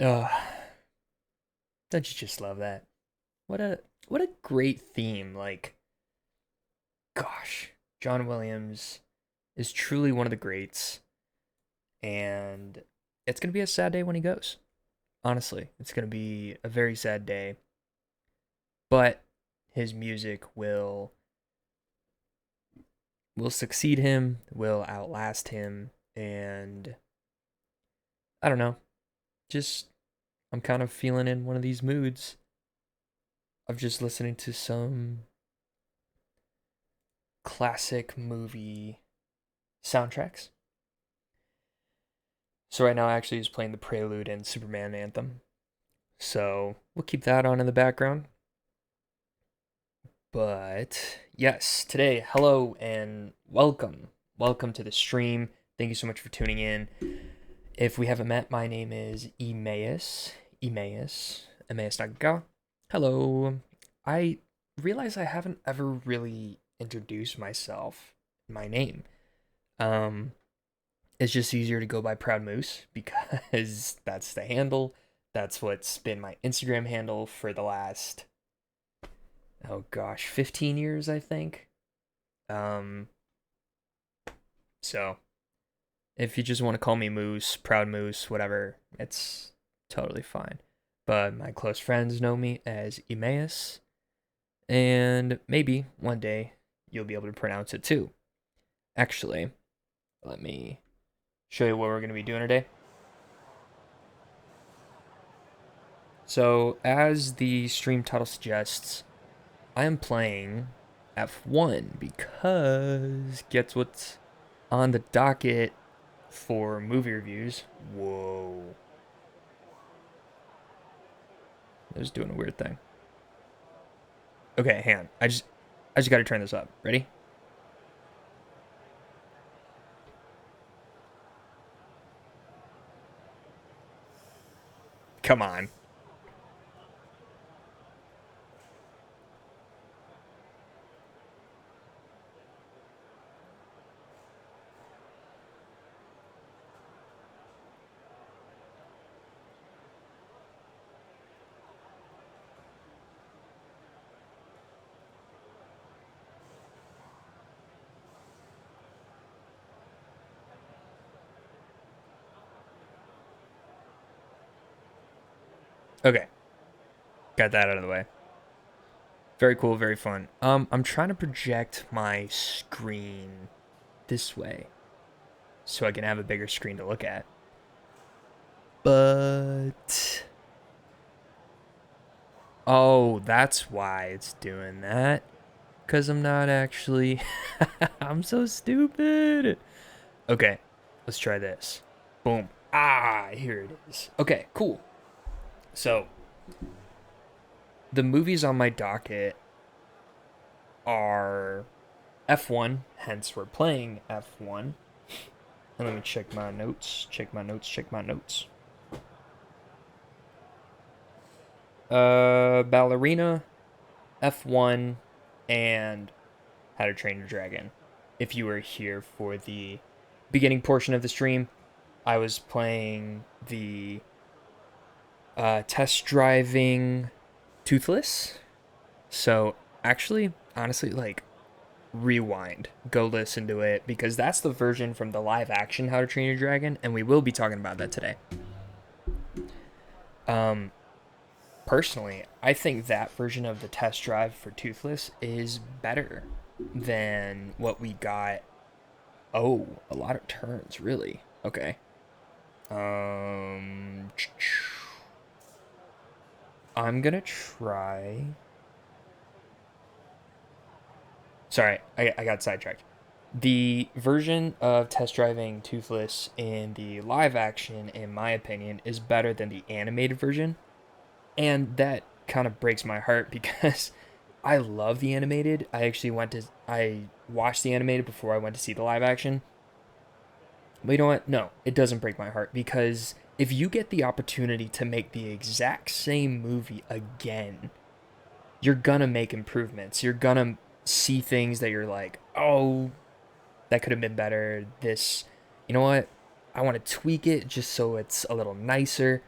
Uh, don't you just love that? What a what a great theme. Like, gosh, John Williams is truly one of the greats, and it's gonna be a sad day when he goes. Honestly, it's gonna be a very sad day. But his music will succeed him, will outlast him, and I don't know. Just I'm kind of feeling in one of these moods of just listening to some classic movie soundtracks. So right now, actually, is playing the Prelude and Superman anthem. So we'll keep that on in the background. But yes, today, hello and welcome. Welcome to the stream. Thank you so much for tuning in. If we haven't met, my name is Emmaus Nagaga. Hello. I realize I haven't ever really introduced myself, my name. Um, it's just easier to go by Proud Moose because that's the handle. That's what's been my Instagram handle for the last, oh gosh, 15 years, I think. Um, so if you just want to call me Moose, Proud Moose, whatever, it's totally fine. But my close friends know me as Emmaus, and maybe one day you'll be able to pronounce it too. Actually, let me show you what we're going to be doing today. So, as the stream title suggests, I am playing F1 because guess what's on the docket for movie reviews? Whoa. I was doing a weird thing. Okay, hang on. I just gotta turn this up. Ready? Come on. Okay, got that out of the way. Very cool, very fun. I'm trying to project my screen this way so I can have a bigger screen to look at. But oh, that's why it's doing that. Cause I'm not actually. I'm so stupid. Okay, let's try this. Boom. Ah, here it is. Okay, cool. So the movies on my docket are F1, hence we're playing F1. And let me check my notes, check my notes, check my notes. Ballerina, F1, and How to Train Your Dragon. If you were here for the beginning portion of the stream, I was playing the test driving Toothless. So actually, honestly, like rewind, go listen to it because that's the version from the live action How to Train Your Dragon, and we will be talking about that today. Um, Personally, I think that version of the test drive for Toothless is better than what we got. Oh, a lot of turns, really. Okay. Um, I'm gonna try. Sorry, I got sidetracked. The version of test driving Toothless in the live action, in my opinion, is better than the animated version. And that kind of breaks my heart because I love the animated. I watched the animated before I went to see the live action. But you know what? No, it doesn't break my heart because if you get the opportunity to make the exact same movie again, you're gonna make improvements. You're gonna see things that you're like, oh, that could have been better. This, you know what? I want to tweak it just so it's a little nicer.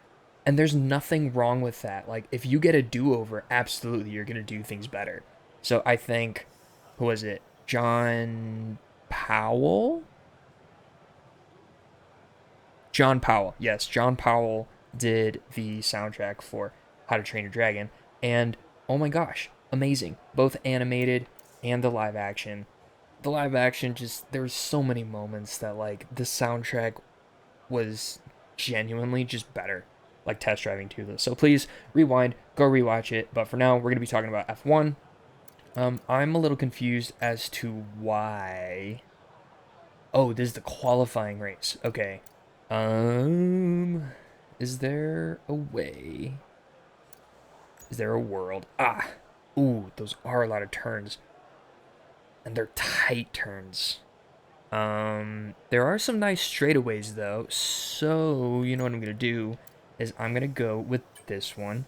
And there's nothing wrong with that. Like, if you get a do-over, absolutely, you're going to do things better. So I think, who was it? John Powell? John Powell. Yes, John Powell did the soundtrack for How to Train Your Dragon. And, oh my gosh, amazing. Both animated and the live action. The live action just, there's so many moments that, like, the soundtrack was genuinely just better, like Test Driving 2. So please rewind, go rewatch it. But for now, we're gonna be talking about F1. I'm a little confused as to why. Oh, this is the qualifying race. Okay. Is there a way? Is there a world? Ah, ooh, those are a lot of turns, and they're tight turns. There are some nice straightaways though. So, you know what I'm gonna do is I'm gonna go with this one.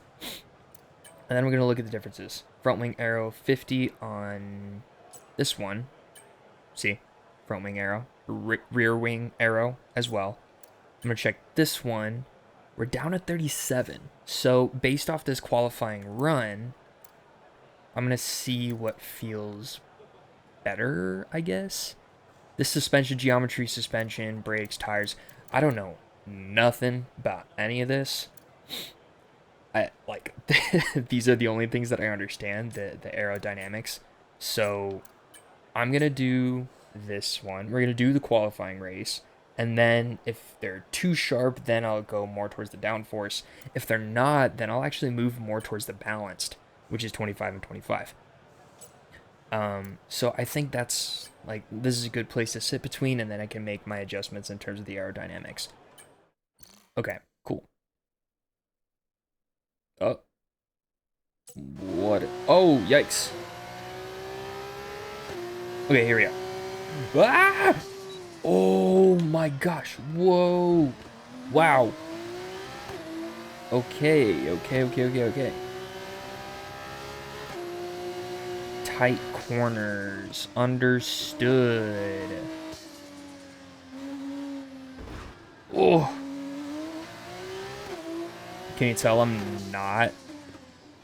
And then we're gonna look at the differences. Front wing arrow 50 on this one. See? Front wing arrow. Rear wing arrow as well. I'm gonna check this one. We're down at 37. So based off this qualifying run, I'm gonna see what feels better, I guess. This suspension, geometry, suspension, brakes, tires. I don't know nothing about any of this. I like these are the only things that I understand, the aerodynamics. So I'm gonna do this one. We're gonna do the qualifying race. And then if they're too sharp, then I'll go more towards the downforce. If they're not, then I'll actually move more towards the balanced, which is 25 and 25. So I think that's, like, this is a good place to sit between, and then I can make my adjustments in terms of the aerodynamics. Okay, cool. Oh. What? Oh, yikes. Okay, here we go. Ah! Oh my gosh. Whoa. Wow. Okay. Tight corners. Understood. Oh. Can you tell I'm not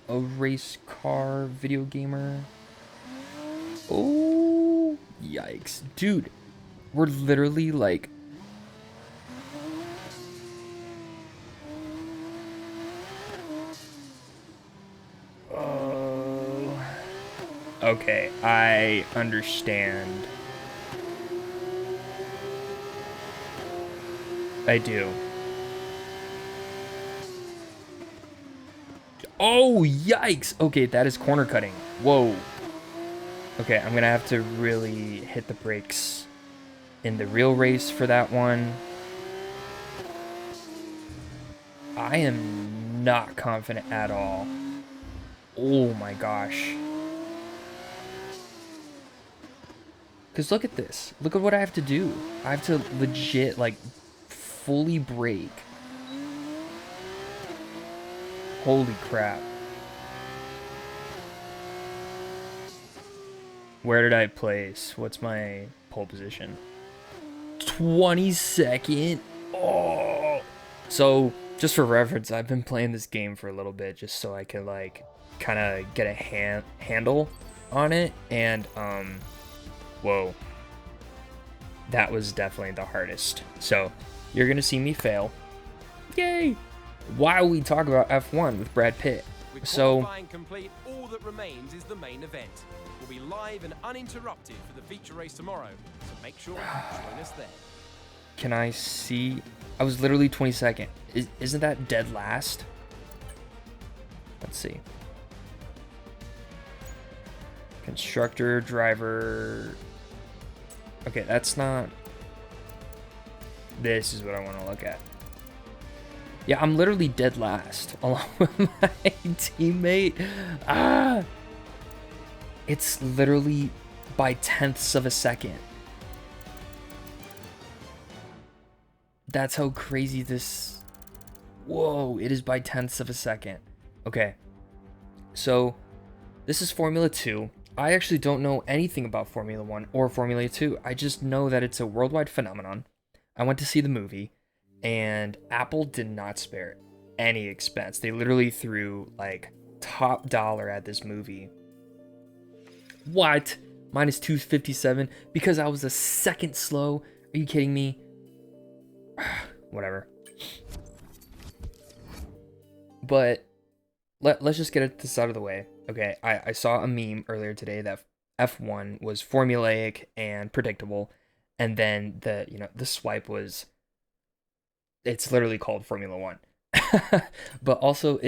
a race car video gamer? Oh, yikes. Dude, we're literally like... Oh. Okay, I understand. I do. Oh, yikes! Okay, that is corner cutting. Whoa. Okay, I'm gonna have to really hit the brakes in the real race for that one. I am not confident at all. Oh my gosh. Because look at this. Look at what I have to do. I have to legit, like, fully brake. Holy crap. Where did I place? What's my pole position? 22nd. Oh. So, just for reference, I've been playing this game for a little bit just so I can, like, kind of get a handle on it. And, whoa. That was definitely the hardest. So, you're going to see me fail. Yay! While we talk about F1 with Brad Pitt. So, complete, all that remains is the main event. We'll be live and uninterrupted for the feature race tomorrow, so make sure you join us there. Can I see? I was literally 22nd. Isn't that dead last? Let's see. Constructor, driver. Okay, that's not... This is what I want to look at. Yeah, I'm literally dead last along with my teammate. Ah! It's literally by tenths of a second. That's how crazy this... Whoa, it is by tenths of a second. Okay. So, this is Formula 2. I actually don't know anything about Formula 1 or Formula 2. I just know that it's a worldwide phenomenon. I went to see the movie, and Apple did not spare any expense. They literally threw like top dollar at this movie. What? Minus 257 because I was a second slow? Are you kidding me? Whatever. But let's just get this out of the way. Okay, I saw a meme earlier today that F1 was formulaic and predictable, and then the swipe was, it's literally called Formula One. But also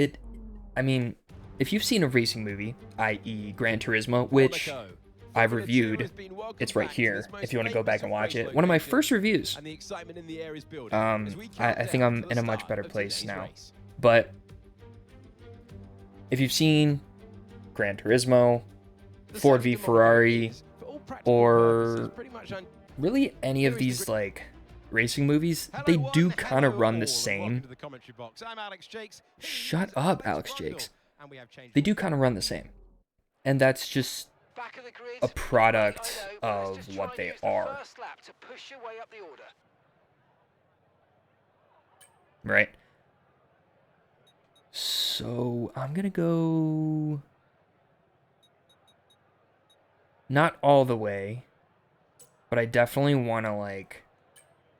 I mean, if you've seen a racing movie, i.e. Gran Turismo, which I've reviewed, it's right here if you want to go back and watch it. One of my first reviews. I think I'm in a much better place now. But if you've seen Gran Turismo, Ford v Ferrari, or really any of these like racing movies, they do kind of run the same. Shut up, Alex Jakes. They do kind of run the same. And that's just a product of what they are. Right? So I'm gonna go not all the way, but I definitely want to like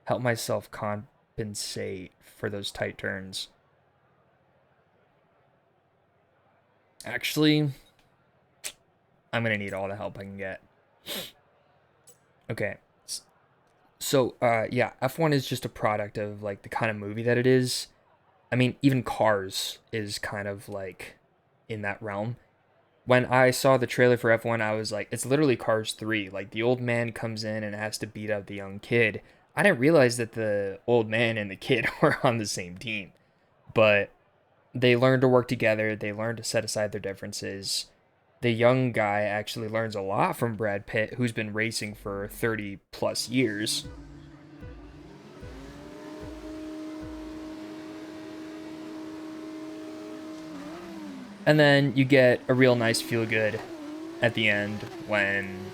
help myself compensate for those tight turns. Actually, I'm gonna need all the help I can get. Okay. So yeah, F1 is just a product of like the kind of movie that it is. I mean, even Cars is kind of like in that realm. When I saw the trailer for F1, I was like, it's literally Cars 3. Like, the old man comes in and has to beat up the young kid. I didn't realize that the old man and the kid were on the same team. But they learn to work together. They learn to set aside their differences. The young guy actually learns a lot from Brad Pitt, who's been racing for 30 plus years. And then you get a real nice feel-good at the end when,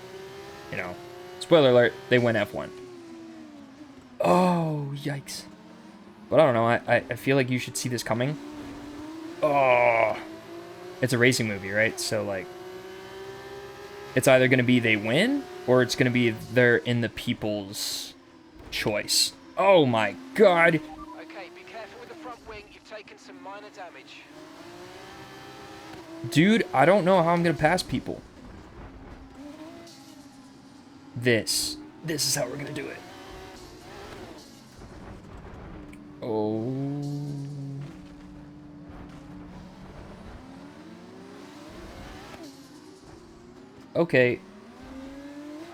spoiler alert, they win F1. Oh, yikes. But I don't know, I feel like you should see this coming. Oh, it's a racing movie, right? So, like, it's either going to be they win, or it's going to be they're in the people's choice. Oh my god. Okay, be careful with the front wing. You've taken some minor damage. Dude, I don't know how I'm going to pass people. This is how we're going to do it. Oh. Okay.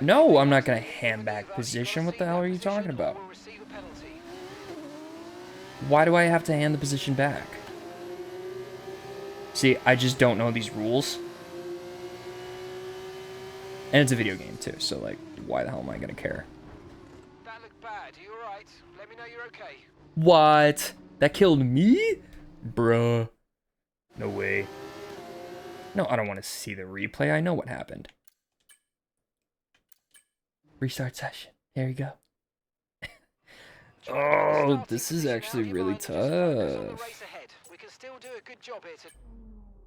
No, I'm not going to hand back position. What the hell are you talking about? Why do I have to hand the position back? See, I just don't know these rules. And it's a video game too, so like, why the hell am I gonna care? That looked bad. Are you alright? Let me know you're okay. What? That killed me? Bruh. No way. No, I don't want to see the replay. I know what happened. Restart session. There you go. Oh, this is actually really tough.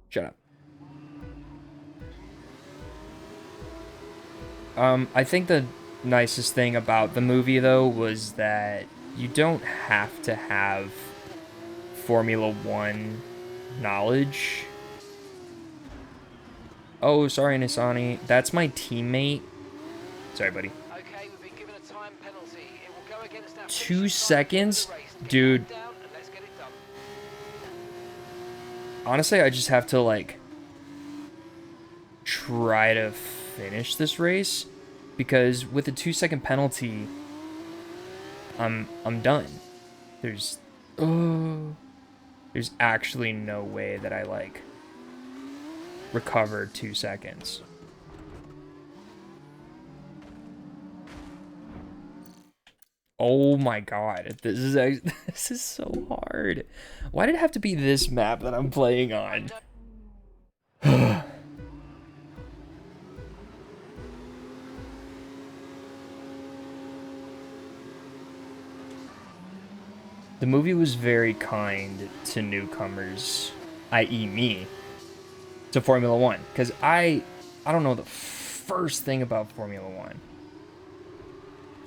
Shut up. I think the nicest thing about the movie, though, was that you don't have to have Formula One knowledge. Oh, sorry, Nisani. That's my teammate. Sorry, buddy. Okay, we've been given a time penalty. It will go against our 2 seconds? Dude. Honestly, I just have to, like, try to finish this race, because with a 2-second penalty, I'm done. There's actually no way that I like recover 2 seconds. Oh my god, this is so hard. Why did it have to be this map that I'm playing on? The movie was very kind to newcomers, i.e. me, to Formula One. Because I don't know the first thing about Formula One.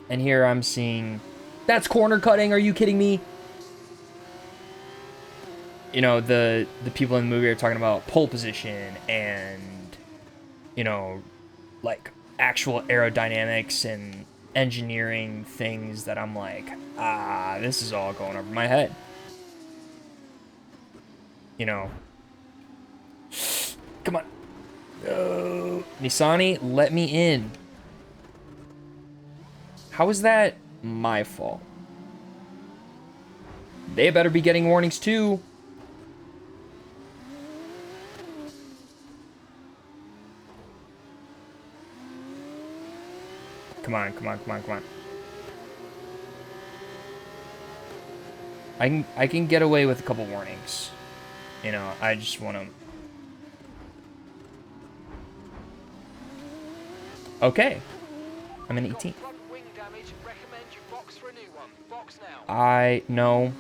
And here I'm seeing, that's corner cutting, are you kidding me? You know, the people in the movie are talking about pole position and, you know, like actual aerodynamics and engineering things that I'm like, this is all going over my head. You know, come on. Nisani, let me in. How is that my fault? They better be getting warnings too. Come on, come on, come on, come on. I can get away with a couple warnings. You know, I just want to. Okay. I'm in 18th. No.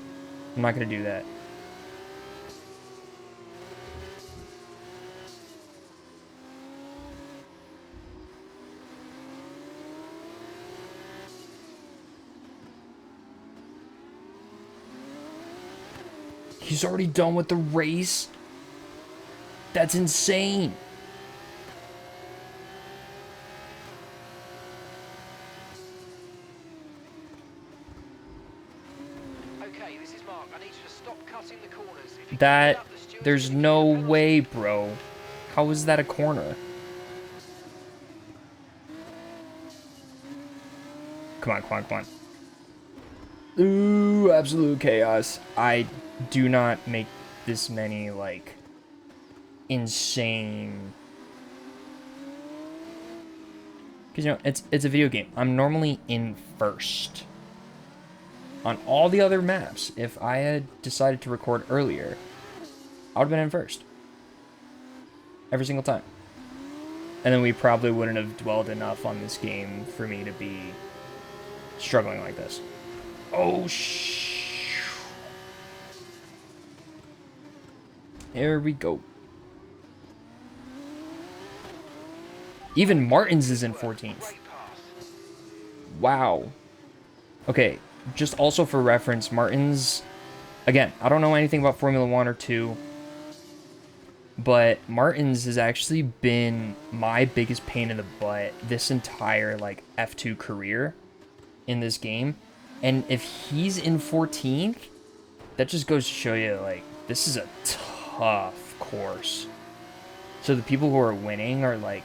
I'm not going to do that. He's already done with the race? That's insane. Okay, this is Mark. I need you to stop cutting the corners. That, there's no way, bro. How is that a corner? Come on, come on, come on. Ooh, absolute chaos. I do not make this many, like, insane... Because, you know, it's a video game. I'm normally in first. On all the other maps, if I had decided to record earlier, I would have been in first. Every single time. And then we probably wouldn't have dwelled enough on this game for me to be struggling like this. Oh, There we go. Even Martins is in 14th. Wow. Okay, just also for reference, Martins... Again, I don't know anything about Formula 1 or 2, but Martins has actually been my biggest pain in the butt this entire, like, F2 career in this game. And if he's in 14th, that just goes to show you, like, this is a tough course. So the people who are winning are, like,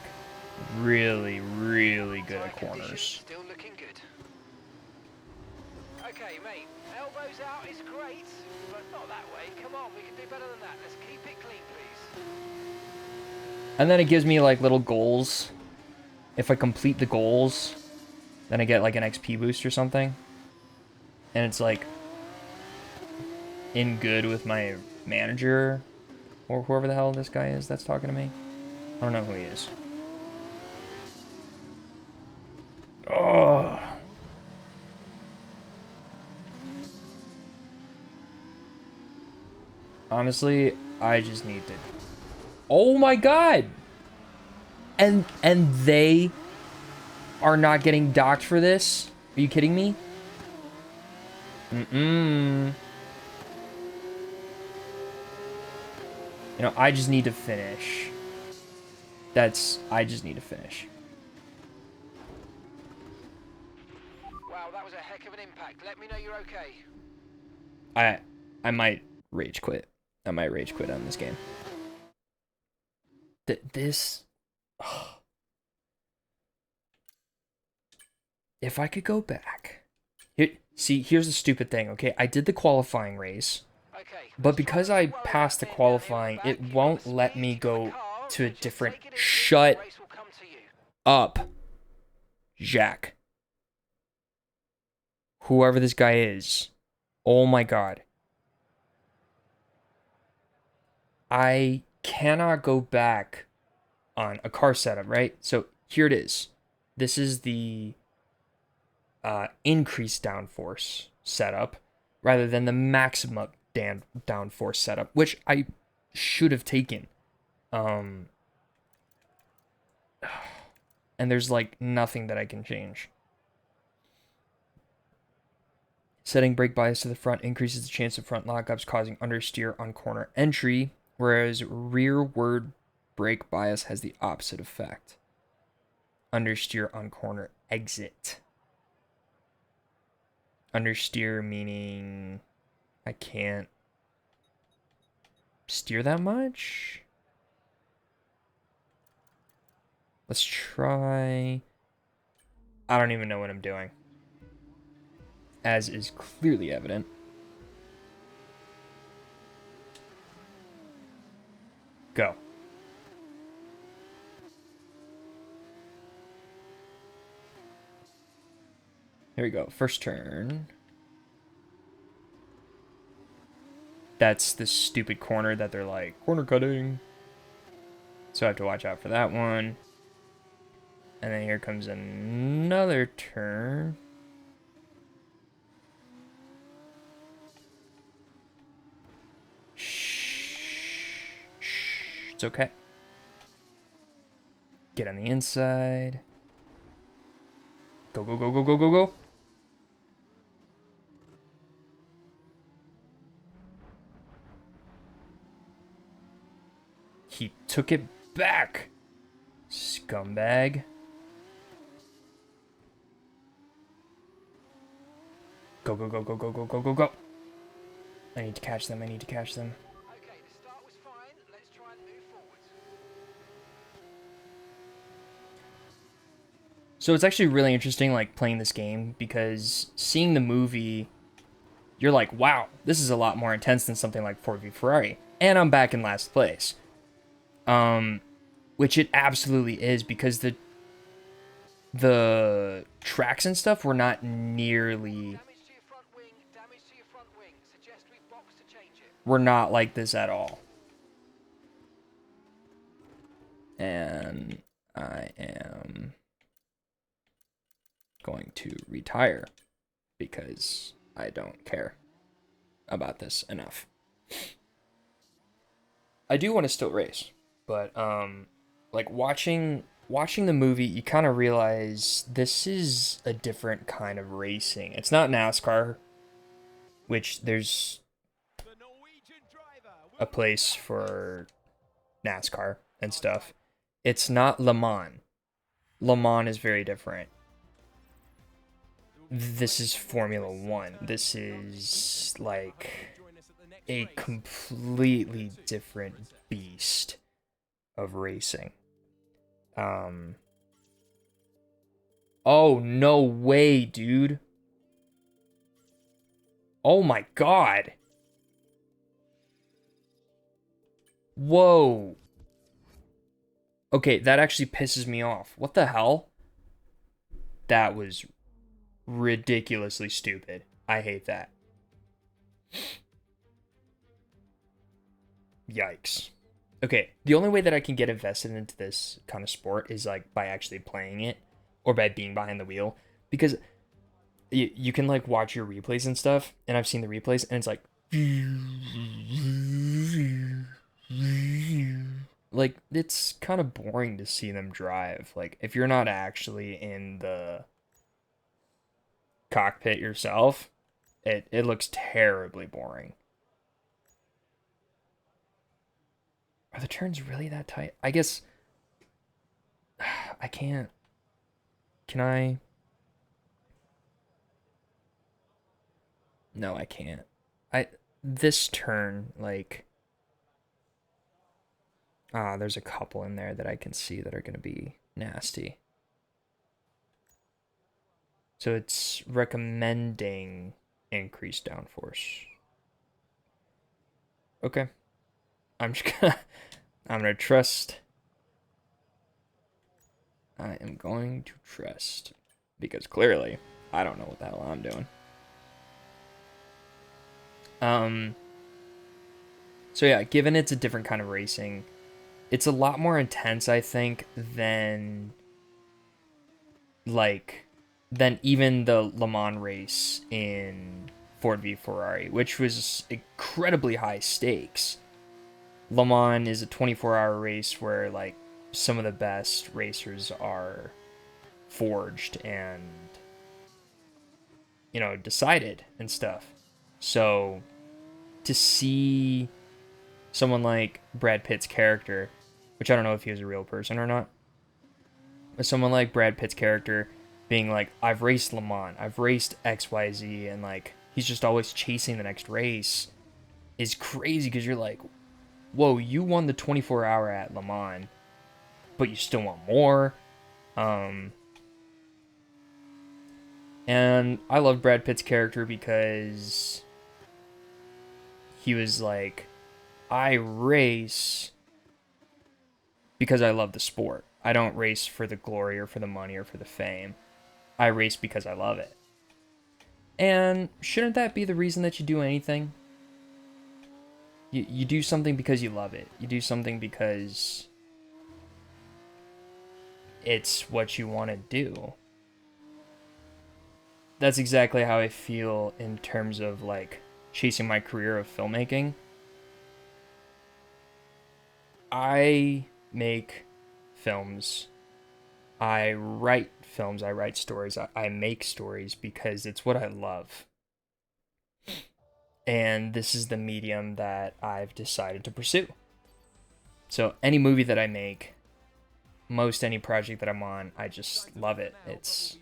really, really good at corners. Still looking good. Okay, mate. Elbows out is great, but not that way. Come on, we can do better than that. Let's keep it clean, please. And then it gives me, like, little goals. If I complete the goals, then I get, like, an XP boost or something. And it's, like, in good with my manager, or whoever the hell this guy is that's talking to me. I don't know who he is. Oh. Honestly, I just need to... Oh my god! And they are not getting docked for this? Are you kidding me? You know, I just need to finish. I just need to finish. Wow, that was a heck of an impact. Let me know you're okay. I might rage quit. I might rage quit on this game. This... Oh. If I could go back... here's the stupid thing, okay? I did the qualifying race. But because I passed the qualifying, it won't let me go to a different... Shut up, Jack. Whoever this guy is. Oh my god. I cannot go back on a car setup, right? So here it is. This is the increased downforce setup. rather than the maximum downforce setup, which I should have taken. And there's like nothing that I can change. Setting brake bias to the front increases the chance of front lockups, causing understeer on corner entry, whereas rearward brake bias has the opposite effect. Understeer on corner exit. Understeer meaning I can't steer that much? Let's try... I don't even know what I'm doing, as is clearly evident. Go. Here we go. First turn. That's the stupid corner that they're like, corner cutting. So I have to watch out for that one. And then here comes another turn. Shh. It's okay. Get on the inside. Go, go, go, go, go, go, go. He took it back. Scumbag. Go, go, go, go, go, go, go, go, go. I need to catch them. I need to catch them. Okay, the start was fine. Let's try and move forward. So it's actually really interesting, like, playing this game, because seeing the movie, you're like, wow, this is a lot more intense than something like Ford v Ferrari. And I'm back in last place. Which it absolutely is, because the tracks and stuff were not nearly... Damage to your front wing, damage to your front wing. Suggest we box to change it. Were not like this at all. And I am going to retire because I don't care about this enough. I do want to still race, but like watching the movie, you kind of realize this is a different kind of racing. It's not NASCAR, which there's a place for NASCAR and stuff. It's not Le Mans. Le Mans is very different. This is Formula One. This is like a completely different beast of racing. Oh, no way, dude. Oh my god. Whoa. Okay, that actually pisses me off. What the hell? That was ridiculously stupid. I hate that. Yikes. Okay, the only way that I can get invested into this kind of sport is like by actually playing it or by being behind the wheel, because you can like watch your replays and stuff, and I've seen the replays and it's like it's kind of boring to see them drive. Like if you're not actually in the cockpit yourself, it looks terribly boring. Are the turns really that tight? I guess I can't. Can I? No, I can't. This turn, like, there's a couple in there that I can see that are going to be nasty. So it's recommending increased downforce. Okay. I'm gonna trust. I am going to trust, because clearly I don't know what the hell I'm doing. So yeah, given it's a different kind of racing, it's a lot more intense, I think, than even the Le Mans race in Ford v Ferrari, which was incredibly high stakes. Le Mans is a 24-hour race where like some of the best racers are forged and decided and stuff. So to see someone like Brad Pitt's character, which I don't know if he was a real person or not, but someone like Brad Pitt's character being like, I've raced Le Mans, I've raced XYZ, and like he's just always chasing the next race is crazy because you're like, whoa, you won the 24-hour at Le Mans, but you still want more. And I love Brad Pitt's character because he was like, I race because I love the sport. I don't race for the glory or for the money or for the fame. I race because I love it. And shouldn't that be the reason that you do anything? You do something because you love it. You do something because it's what you want to do. That's exactly how I feel in terms of like chasing my career of filmmaking. I make films. I write films. I write stories. I make stories because it's what I love. And this is the medium that I've decided to pursue. So any movie that I make, most any project that I'm on, I just love it. It's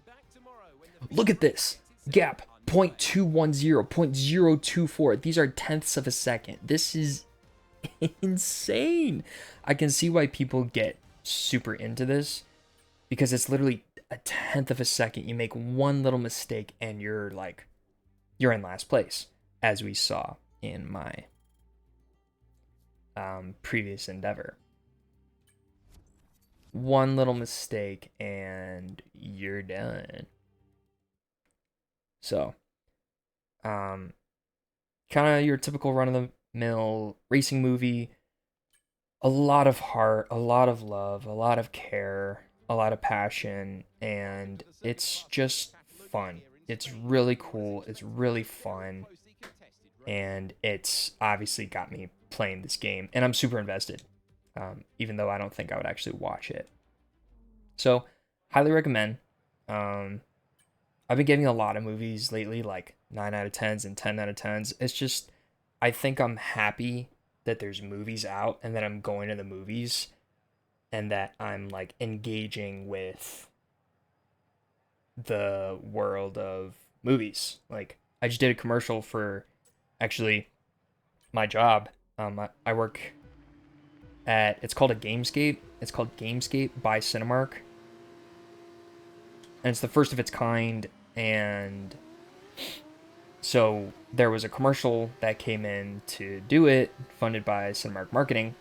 look at this gap 0.210, 0.024. These are tenths of a second. This is insane. I can see why people get super into this because it's literally a tenth of a second. You make one little mistake and you're in last place, as we saw in my previous endeavor. One little mistake and you're done. So, kind of your typical run of the mill racing movie. A lot of heart, a lot of love, a lot of care, a lot of passion, and it's just fun. It's really cool. It's really fun. And it's obviously got me playing this game, and I'm super invested, even though I don't think I would actually watch it. So, highly recommend. I've been getting a lot of movies lately, like 9 out of 10s and 10 out of 10s. It's just, I think I'm happy that there's movies out and that I'm going to the movies and that I'm like engaging with the world of movies. Like, I just did a commercial for actually my job. I work at, it's called a Gamescape. It's called Gamescape by Cinemark. And it's the first of its kind. And so there was a commercial that came in to do it, funded by Cinemark Marketing.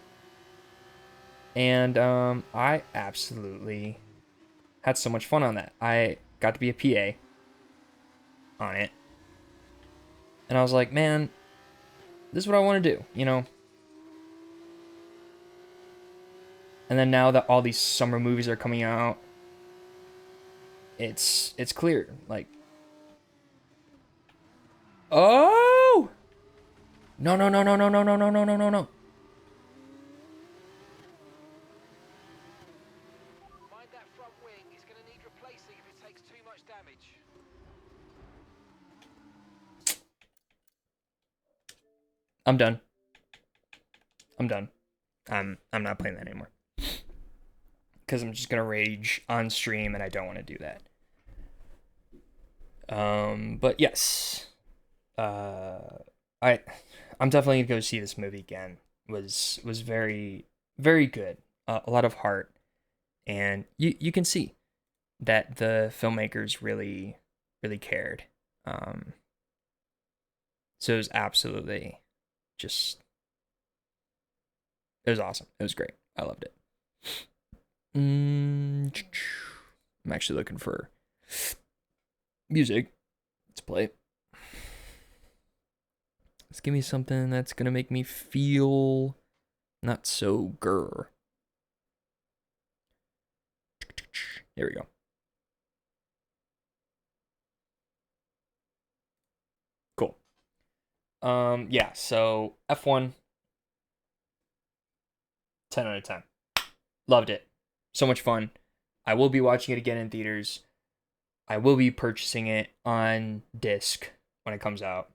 And I absolutely had so much fun on that. I got to be a PA on it. And I was like, man, this is what I want to do, you know? And then now that all these summer movies are coming out, it's clear. Like, oh! No, no, no, no, no, no, no, no, no, no, no, no. Mind that front wing. It's going to need replacing if it takes too much damage. I'm done. I'm done. I'm not playing that anymore. Because I'm just gonna rage on stream and I don't want to do that. But yes. I'm definitely gonna go see this movie again. Was very, very good. A lot of heart. And you can see that the filmmakers really, really cared. So it was absolutely just, it was awesome. It was great. I loved it. I'm actually looking for music. Let's play it. Let's give me something that's gonna make me feel not so grr. Here we go. Cool. Yeah, so F1, 10 out of 10. Loved it. So much fun. I will be watching it again in theaters. I will be purchasing it on disc when it comes out.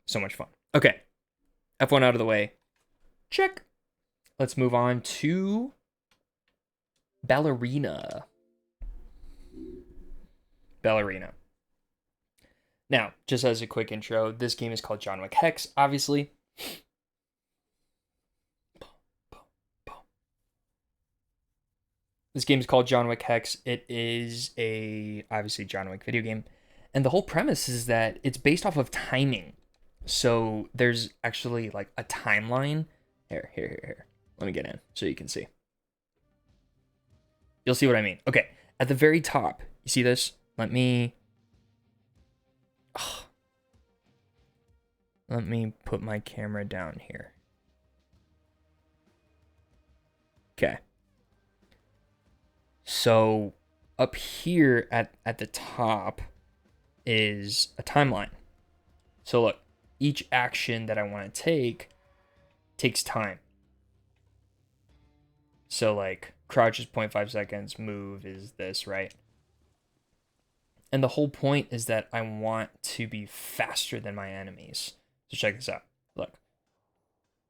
So much fun. Okay, F1 out of the way. Check. Let's move on to Ballerina. Ballerina. Now, just as a quick intro, this game is called John Wick Hex, obviously. This game is called John Wick Hex. It is a obviously John Wick video game, and the whole premise is that it's based off of timing. So there's actually like a timeline. Here. Let me get in so you can see. You'll see what I mean. Okay, at the very top, you see this? Let me put my camera down here. Okay. So up here at the top is a timeline. So look, each action that I want to take takes time. So like crouch is 0.5 seconds, move is this, right? And the whole point is that I want to be faster than my enemies. So check this out. Look.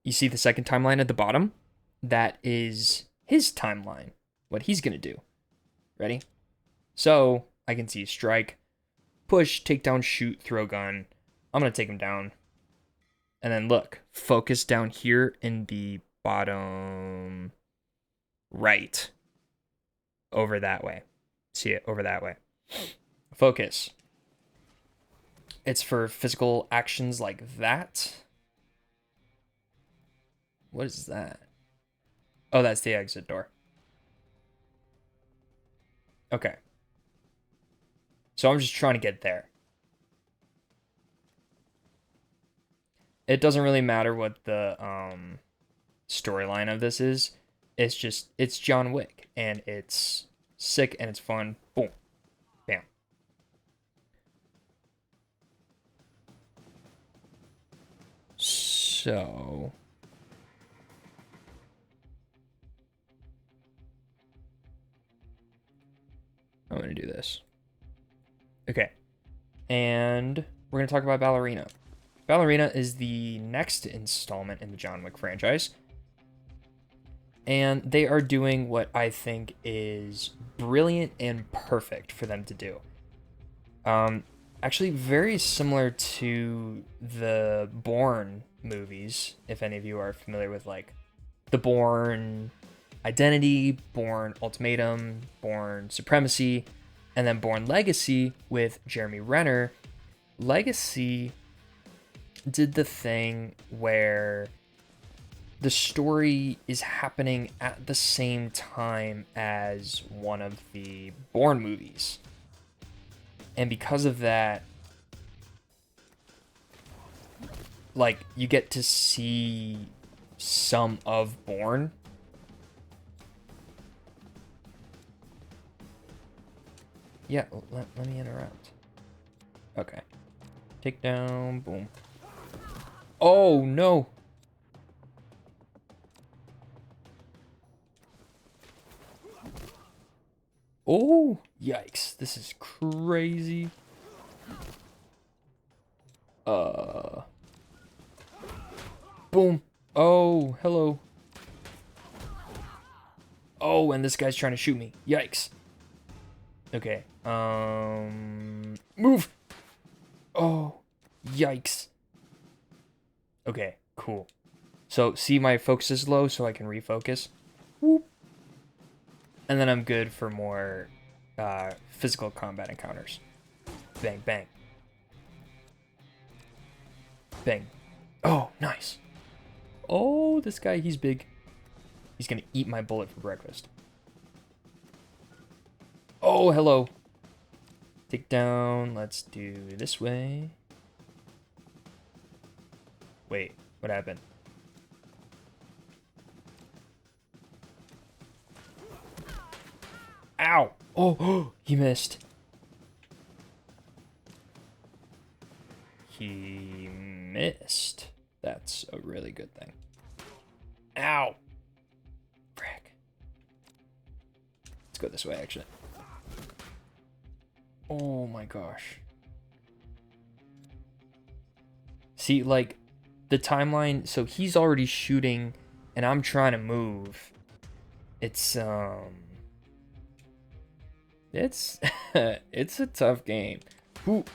You see the second timeline at the bottom? That is his timeline. What he's going to do. Ready? So I can see strike, push, takedown, shoot, throw gun. I'm going to take him down. And then look, focus down here in the bottom right. Over that way. See it? Over that way. Focus. It's for physical actions like that. What is that? Oh, that's the exit door. Okay. So I'm just trying to get there. It doesn't really matter what the storyline of this is. It's John Wick, and it's sick and it's fun. Boom. Bam. So I'm going to do this. Okay. And we're going to talk about Ballerina. Ballerina is the next installment in the John Wick franchise. And they are doing what I think is brilliant and perfect for them to do. Actually, very similar to the Bourne movies, if any of you are familiar with like the Bourne Identity, Bourne Ultimatum, Bourne Supremacy, and then Bourne Legacy with Jeremy Renner. Legacy did the thing where the story is happening at the same time as one of the Bourne movies. And because of that, like, you get to see some of Bourne. Yeah, let me interrupt. Okay. Take down, boom. Oh, no. Oh, yikes. This is crazy. Boom. Oh, hello. Oh, and this guy's trying to shoot me. Yikes. Okay. Move. Oh, yikes. Okay, cool. So, see my focus is low so I can refocus. Whoop. And then I'm good for more physical combat encounters. Bang, bang. Bang. Oh, nice. Oh, this guy, he's big. He's gonna eat my bullet for breakfast. Oh, hello. Take down. Let's do this way. Wait, what happened? Ow! Oh, he missed. He missed. That's a really good thing. Ow. Frick. Let's go this way, actually. Oh my gosh. See, like, the timeline, so he's already shooting, and I'm trying to move. It's it's a tough game. Ooh.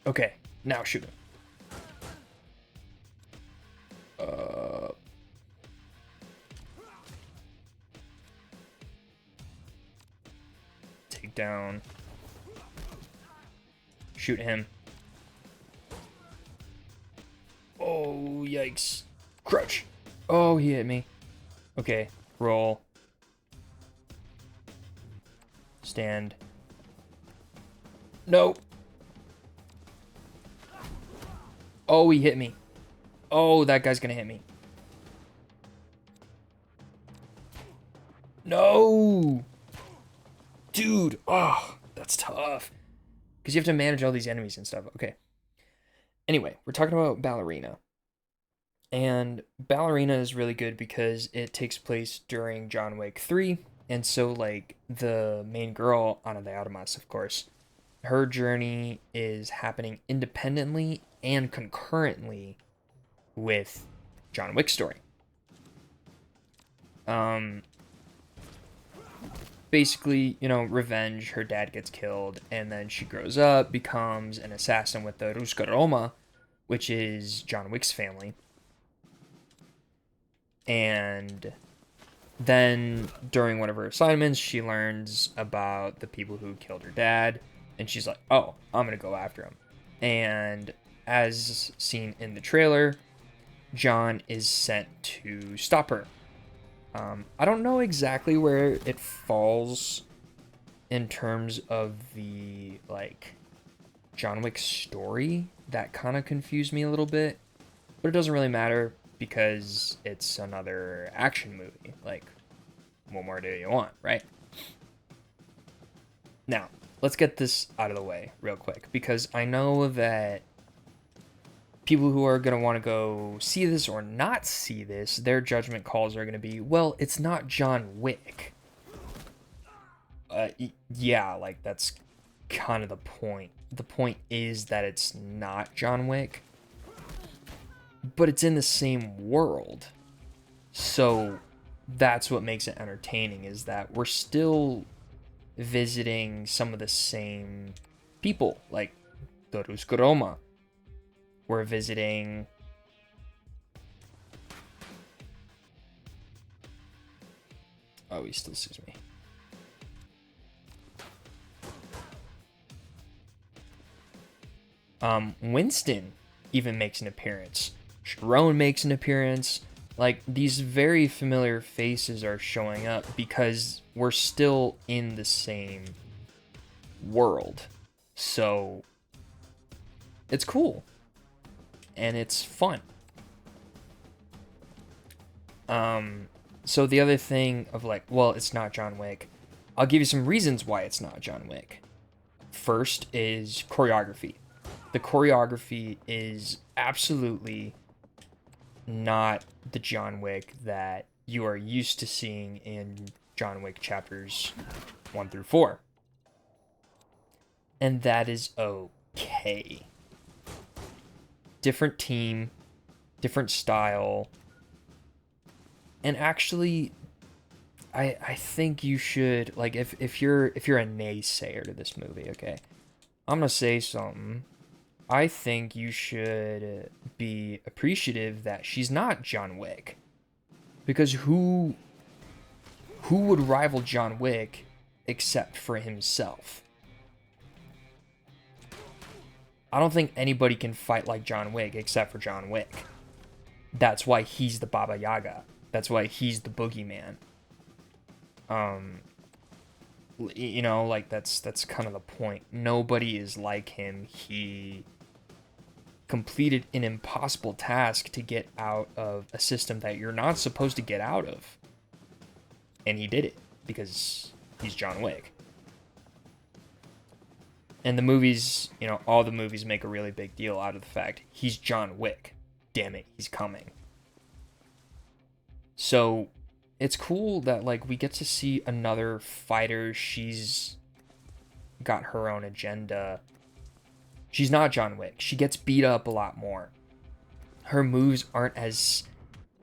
Okay, now shoot him. Take down. Shoot him. Oh, yikes. Crouch. Oh, he hit me. Okay, roll. Stand. No. Oh, he hit me. Oh, that guy's gonna hit me. No. Dude. Oh, that's tough. Because you have to manage all these enemies and stuff. Okay. Anyway, we're talking about Ballerina. And Ballerina is really good because it takes place during John Wick 3. And so, like, the main girl, Ana de Armas, of course, her journey is happening independently and concurrently with John Wick's story. Basically, you know, revenge, her dad gets killed, and then she grows up, becomes an assassin with the Ruska Roma, which is John Wick's family. And then during one of her assignments, she learns about the people who killed her dad, and she's like, oh, I'm gonna go after him. And as seen in the trailer, John is sent to stop her. I don't know exactly where it falls in terms of the, like, John Wick story. That kind of confused me a little bit, but it doesn't really matter because it's another action movie. Like, what more do you want, right? Now, let's get this out of the way real quick, because I know that people who are going to want to go see this or not see this, their judgment calls are going to be, well, it's not John Wick. Yeah, like, that's kind of the point. The point is that it's not John Wick, but it's in the same world. So that's what makes it entertaining, is that we're still visiting some of the same people, like the Ruska Roma. We're visiting oh, he still sees me. Winston even makes an appearance. Sharon makes an appearance. Like, these very familiar faces are showing up because we're still in the same world. So it's cool. And it's fun. So the other thing of, like, well, it's not John Wick. I'll give you some reasons why it's not John Wick. First is choreography. The choreography is absolutely not the John Wick that you are used to seeing in John Wick chapters 1 through 4. And that is okay. Different team, different style. And actually, I think you should, like, if you're a naysayer to this movie, okay, I'm gonna say something. I think you should be appreciative that she's not John Wick, because who would rival John Wick except for himself? I don't think anybody can fight like John Wick except for John Wick. That's why he's the Baba Yaga. That's why he's the boogeyman. You know, like, that's kind of the point. Nobody is like him. He completed an impossible task to get out of a system that you're not supposed to get out of. And he did it because he's John Wick. And the movies, you know, all the movies make a really big deal out of the fact he's John Wick. Damn it, he's coming. So it's cool that like we get to see another fighter. She's got her own agenda. She's not John Wick. She gets beat up a lot more. Her moves aren't as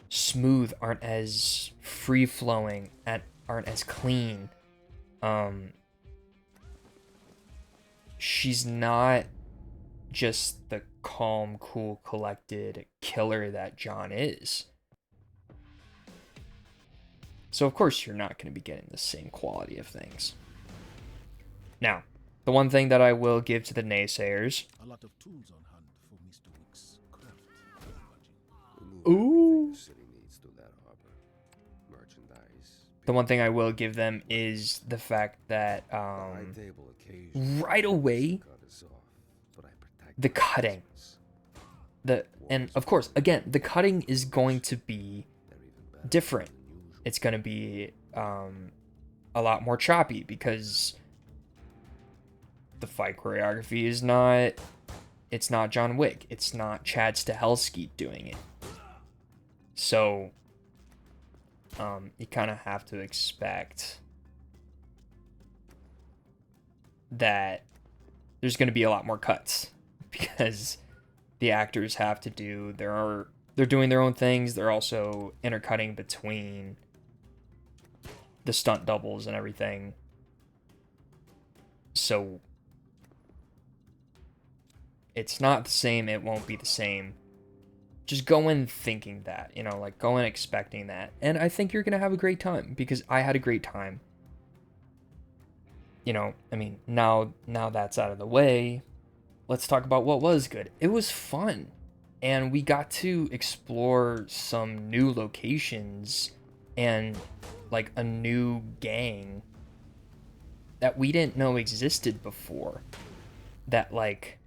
smooth, aren't as free flowing, aren't as clean. She's not just the calm, cool, collected killer that John is. So of course you're not going to be getting the same quality of things. Now, the one thing that I will give to the naysayers. A lot of tools on hand for Mr. Wick's craft. Ooh. The city needs to that harbor. Merchandise. The one thing I will give them is the fact that high table occasion. right away, Cut us off, but I protect the cutting. And of course, again, the cutting is going to be They're even better different. than usual. It's going to be a lot more choppy because the fight choreography is not, it's not John Wick. It's not Chad Stahelski doing it. So you kind of have to expect that there's going to be a lot more cuts because the actors have to do they're doing their own things. They're also intercutting between the stunt doubles and everything. So it's not the same. It won't be the same. Just go in thinking that, you know, like go in expecting that. And I think you're going to have a great time because I had a great time. You know, I mean, now that's out of the way, let's talk about what was good. It was fun. And we got to explore some new locations and like a new gang that we didn't know existed before. That like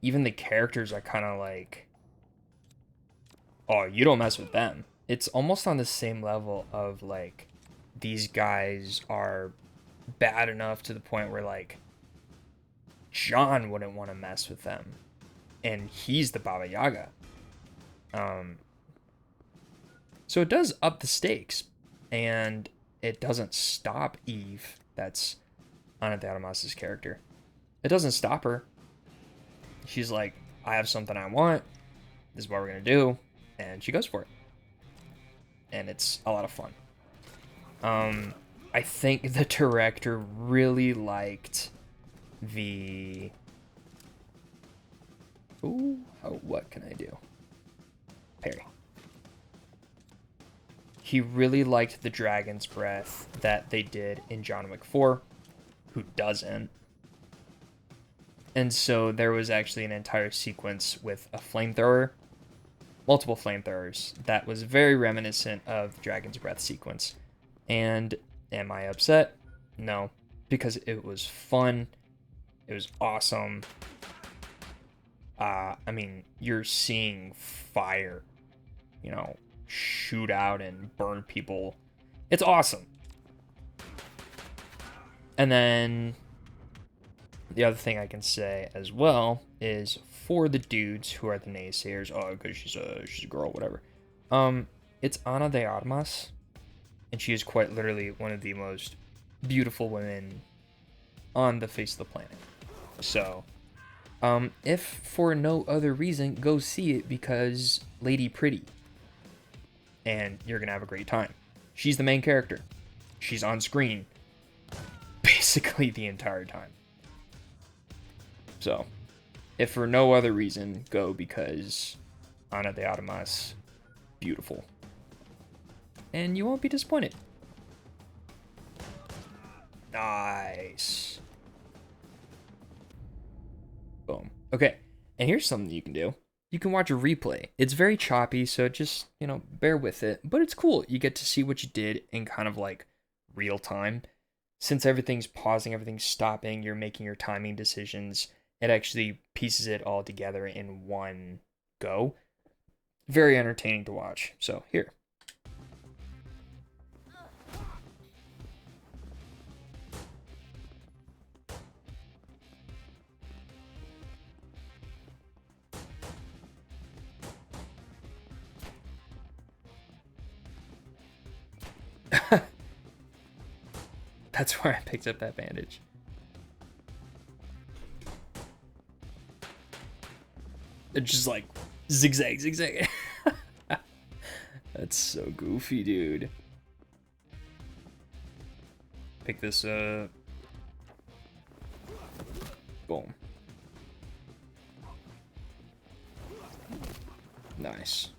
even the characters are kind of like, oh, you don't mess with them. It's almost on the same level of like, these guys are bad enough to the point where like John wouldn't want to mess with them, and he's the Baba Yaga. So it does up the stakes, and it doesn't stop Eve. That's Ana de Armas's character. It doesn't stop her. She's like, I have something I want. This is what we're gonna do, and she goes for it, and it's a lot of fun. I think the director really liked the... Ooh, oh, what can I do? Parry. He really liked the Dragon's Breath that they did in John Wick 4. Who doesn't? And so there was actually an entire sequence with a flamethrower. Multiple flamethrowers. That was very reminiscent of the Dragon's Breath sequence. And am I upset? No, because it was fun. It was awesome. I mean, you're seeing fire, you know, shoot out and burn people. It's awesome. And then the other thing I can say as well is for the dudes who are the naysayers, oh, because she's a girl, whatever. It's Ana de Armas. And she is quite literally one of the most beautiful women on the face of the planet. So, if for no other reason, go see it because Lady Pretty. And you're going to have a great time. She's the main character. She's on screen basically the entire time. So, if for no other reason, go because Ana de Armas, beautiful. And you won't be disappointed. Nice. Boom. Okay, and here's something you can do. You can watch a replay. It's very choppy, so just, you know, bear with it. But it's cool. You get to see what you did in kind of like real time. Since everything's pausing, everything's stopping, you're making your timing decisions. It actually pieces it all together in one go. Very entertaining to watch. So, here. That's where I picked up that bandage. It's just like zigzag, zigzag. That's so goofy, dude. Pick this up. Boom. Nice.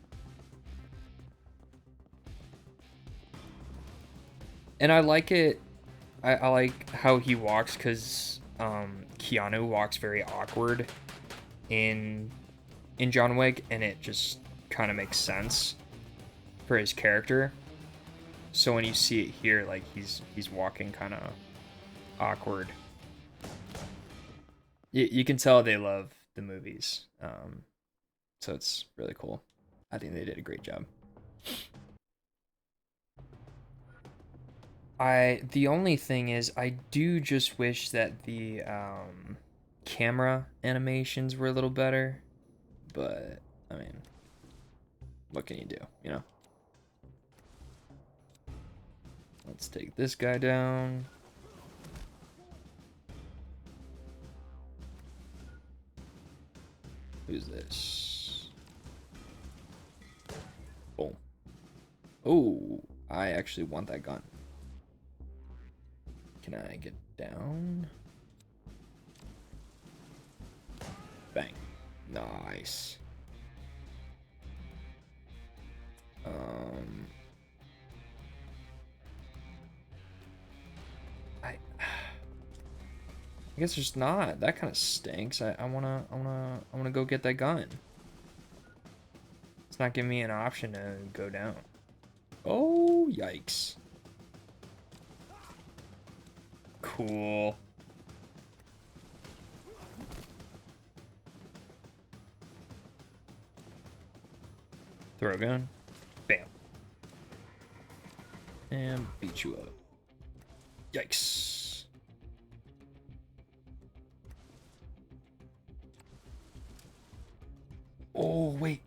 And I like it. I like how he walks because Keanu walks very awkward in John Wick, and it just kind of makes sense for his character. So when you see it here, like he's walking kind of awkward. You can tell they love the movies, so it's really cool. I think they did a great job. The only thing is, I do just wish that the camera animations were a little better, but I mean, what can you do, you know? Let's take this guy down. Who's this? Boom. Oh, I actually want that gun. Can I get down? Bang. Nice. I guess there's not. That kind of stinks. I wanna go get that gun. It's not giving me an option to go down. Oh, yikes. Cool. Throw a gun. Bam. And beat you up. Yikes. Oh, wait.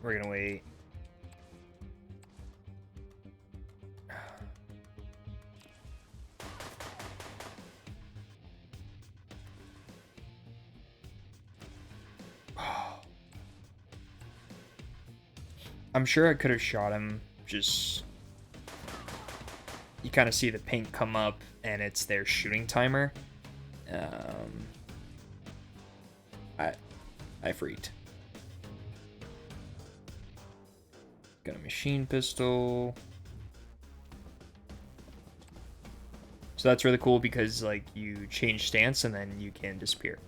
We're gonna wait. I'm sure I could have shot him, just... You kind of see the pink come up, and it's their shooting timer. I freaked. Got a machine pistol. So that's really cool because, like, you change stance and then you can disappear.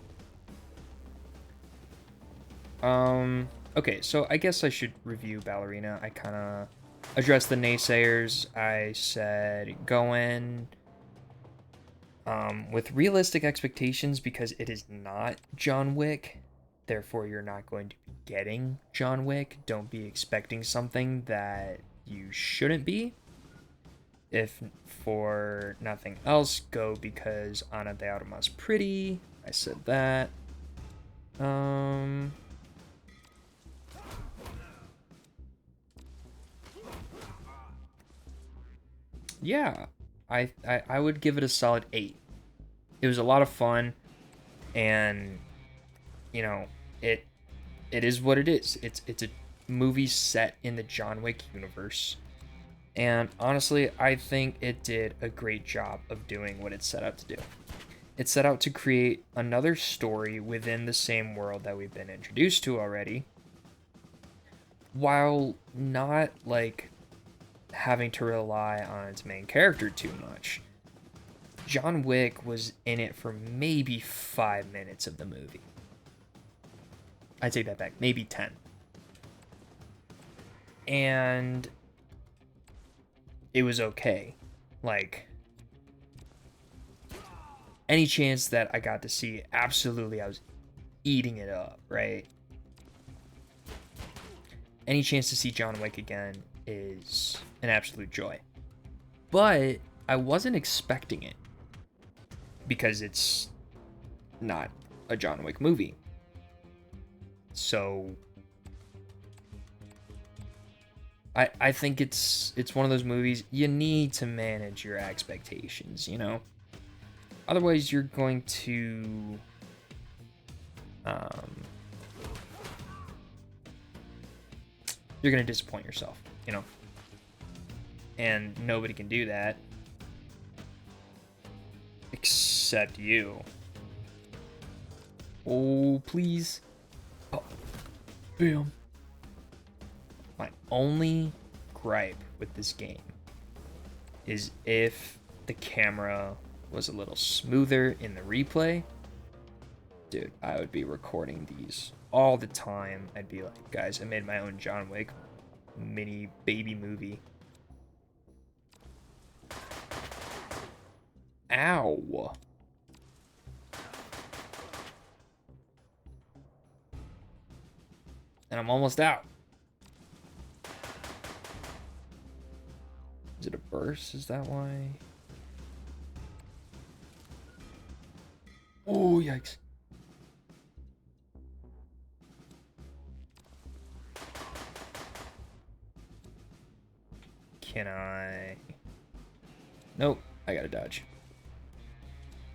Okay, so I guess I should review Ballerina. I kind of addressed the naysayers. I said go in with realistic expectations because it is not John Wick. Therefore, you're not going to be getting John Wick. Don't be expecting something that you shouldn't be. If for nothing else, go because Ana de Armas pretty. I said that. Yeah, I would give it a solid 8. It was a lot of fun, and you know, it is what it is. It's a movie set in the John Wick universe. And honestly, I think it did a great job of doing what it set out to do. It set out to create another story within the same world that we've been introduced to already, while not like having to rely on its main character too much. John Wick was in it for maybe 5 minutes of the movie. I take that back, maybe 10. And it was okay. Like, any chance that I got to see it, absolutely I was eating it up, right? Any chance to see John Wick again is an absolute joy. But I wasn't expecting it. because it's not a John Wick movie. So I think it's one of those movies you need to manage your expectations, you know? Otherwise you're going to you're going to disappoint yourself, you know? And nobody can do that except you. Oh, please. Oh, boom. My only gripe with this game is if the camera was a little smoother in the replay, dude, I would be recording these all the time. I'd be like, guys, I made my own John Wick mini baby movie. Ow. And I'm almost out. Is it a burst? Is that why? Oh, yikes. Can I? Nope. I gotta dodge.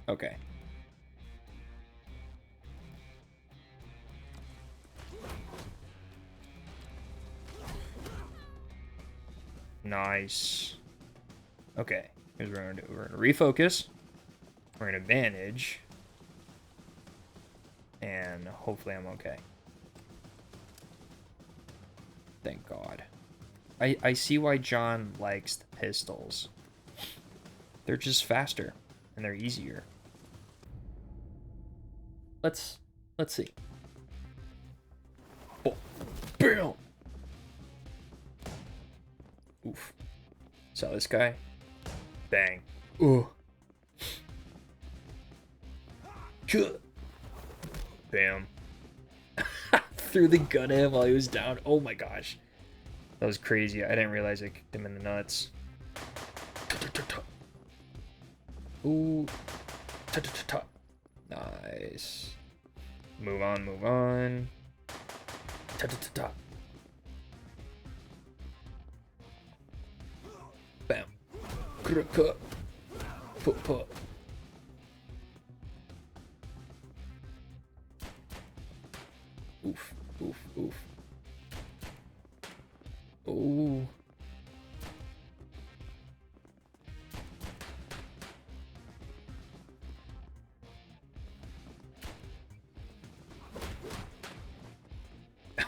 Okay. Nice. Okay. Here's what we're gonna do. We're gonna refocus. We're gonna bandage. And hopefully I'm okay. Thank God. I see why John likes the pistols. They're just faster and they're easier. Let's see. Oh, bam! Oof. Saw this guy. Bang. Ooh. Bam. Threw the gun at him while he was down. Oh my gosh. That was crazy. I didn't realize I kicked him in the nuts. Ooh. Nice. Move on, move on. Bam. Put. Oof, oof, oof. Ooh.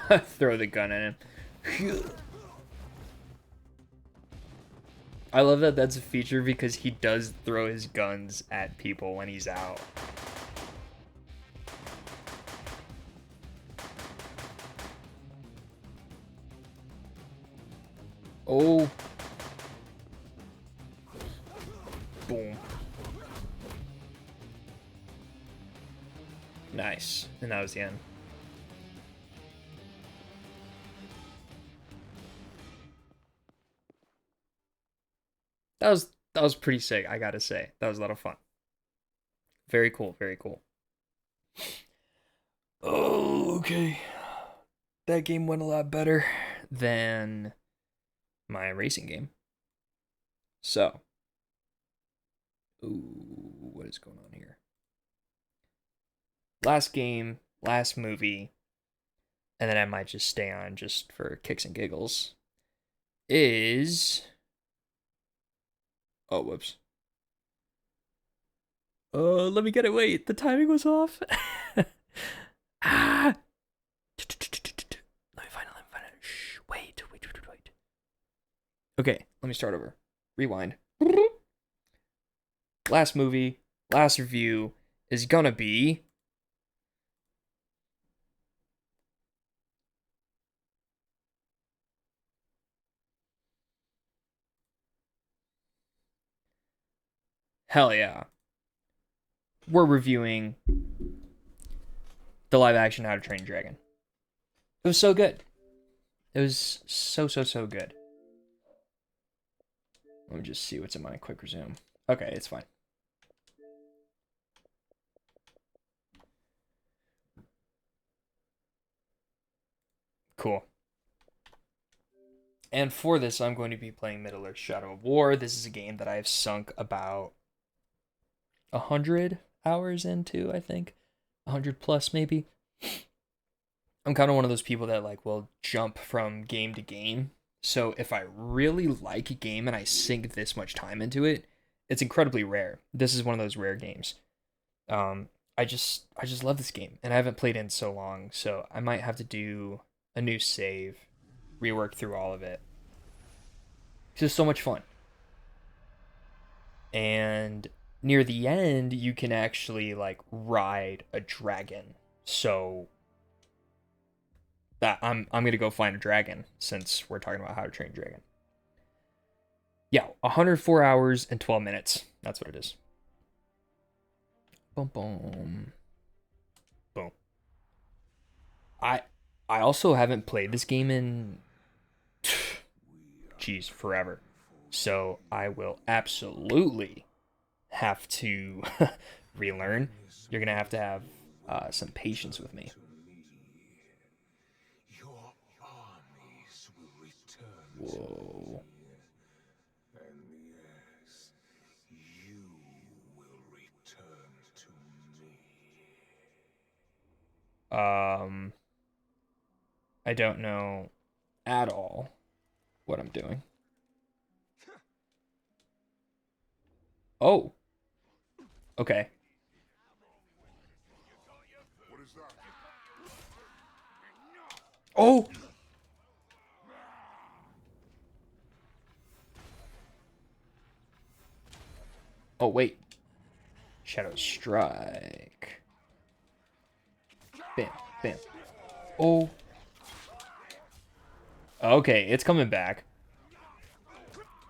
Throw the gun at him. I love that that's a feature because he does throw his guns at people when he's out. Oh. Boom. Nice. And that was the end. That was pretty sick, I gotta say. That was a lot of fun. Very cool, very cool. Oh, okay. That game went a lot better than my racing game. So, ooh, what is going on here? Last game, last movie, and then I might just stay on just for kicks and giggles, is... Oh, whoops. Let me get it. Wait, the timing was off. Ah! Let me find it. Shh, wait. Okay, let me start over. Rewind. Last movie, last review is gonna be... Hell yeah. We're reviewing the live action How to Train Your Dragon. It was so good. It was so good. Let me just see what's in my quick resume. Okay, it's fine. Cool. And for this, I'm going to be playing Middle Earth Shadow of War. This is a game that I've sunk about 100 hours into, I think. 100 plus, maybe. I'm kind of one of those people that like will jump from game to game. So if I really like a game and I sink this much time into it, it's incredibly rare. This is one of those rare games. I just love this game, and I haven't played in so long, so I might have to do a new save, rework through all of it. It's just so much fun. And near the end, you can actually like ride a dragon. So that I'm gonna go find a dragon since we're talking about How to Train a Dragon. Yeah, 104 hours and 12 minutes. That's what it is. Boom, boom, boom. I I also haven't played this game in, geez, forever. So I will absolutely have to relearn. You're gonna have to have some patience with me. Your armies will return to Whoa. me, and yes, you will return to me. Um, I don't know at all what I'm doing. Oh, okay. Oh, oh wait. Shadow Strike. Bam, bam. Oh. Okay, it's coming back.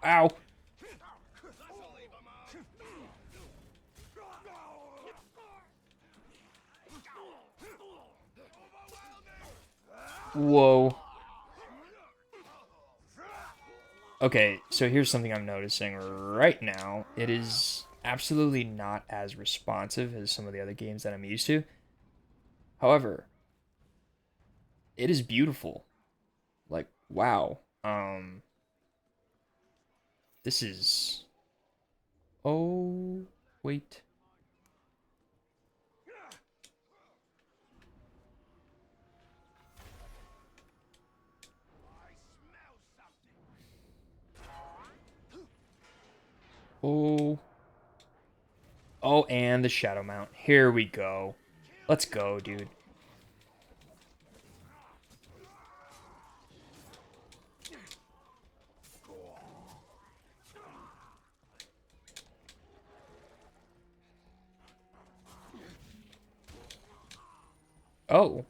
Ow. Whoa. Okay, so here's something I'm noticing right now. It is absolutely not as responsive as some of the other games that I'm used to. However, it is beautiful. Like, wow. This is, oh, wait. Oh. Oh, and the Shadow Mount. Here we go. Let's go, dude. Oh,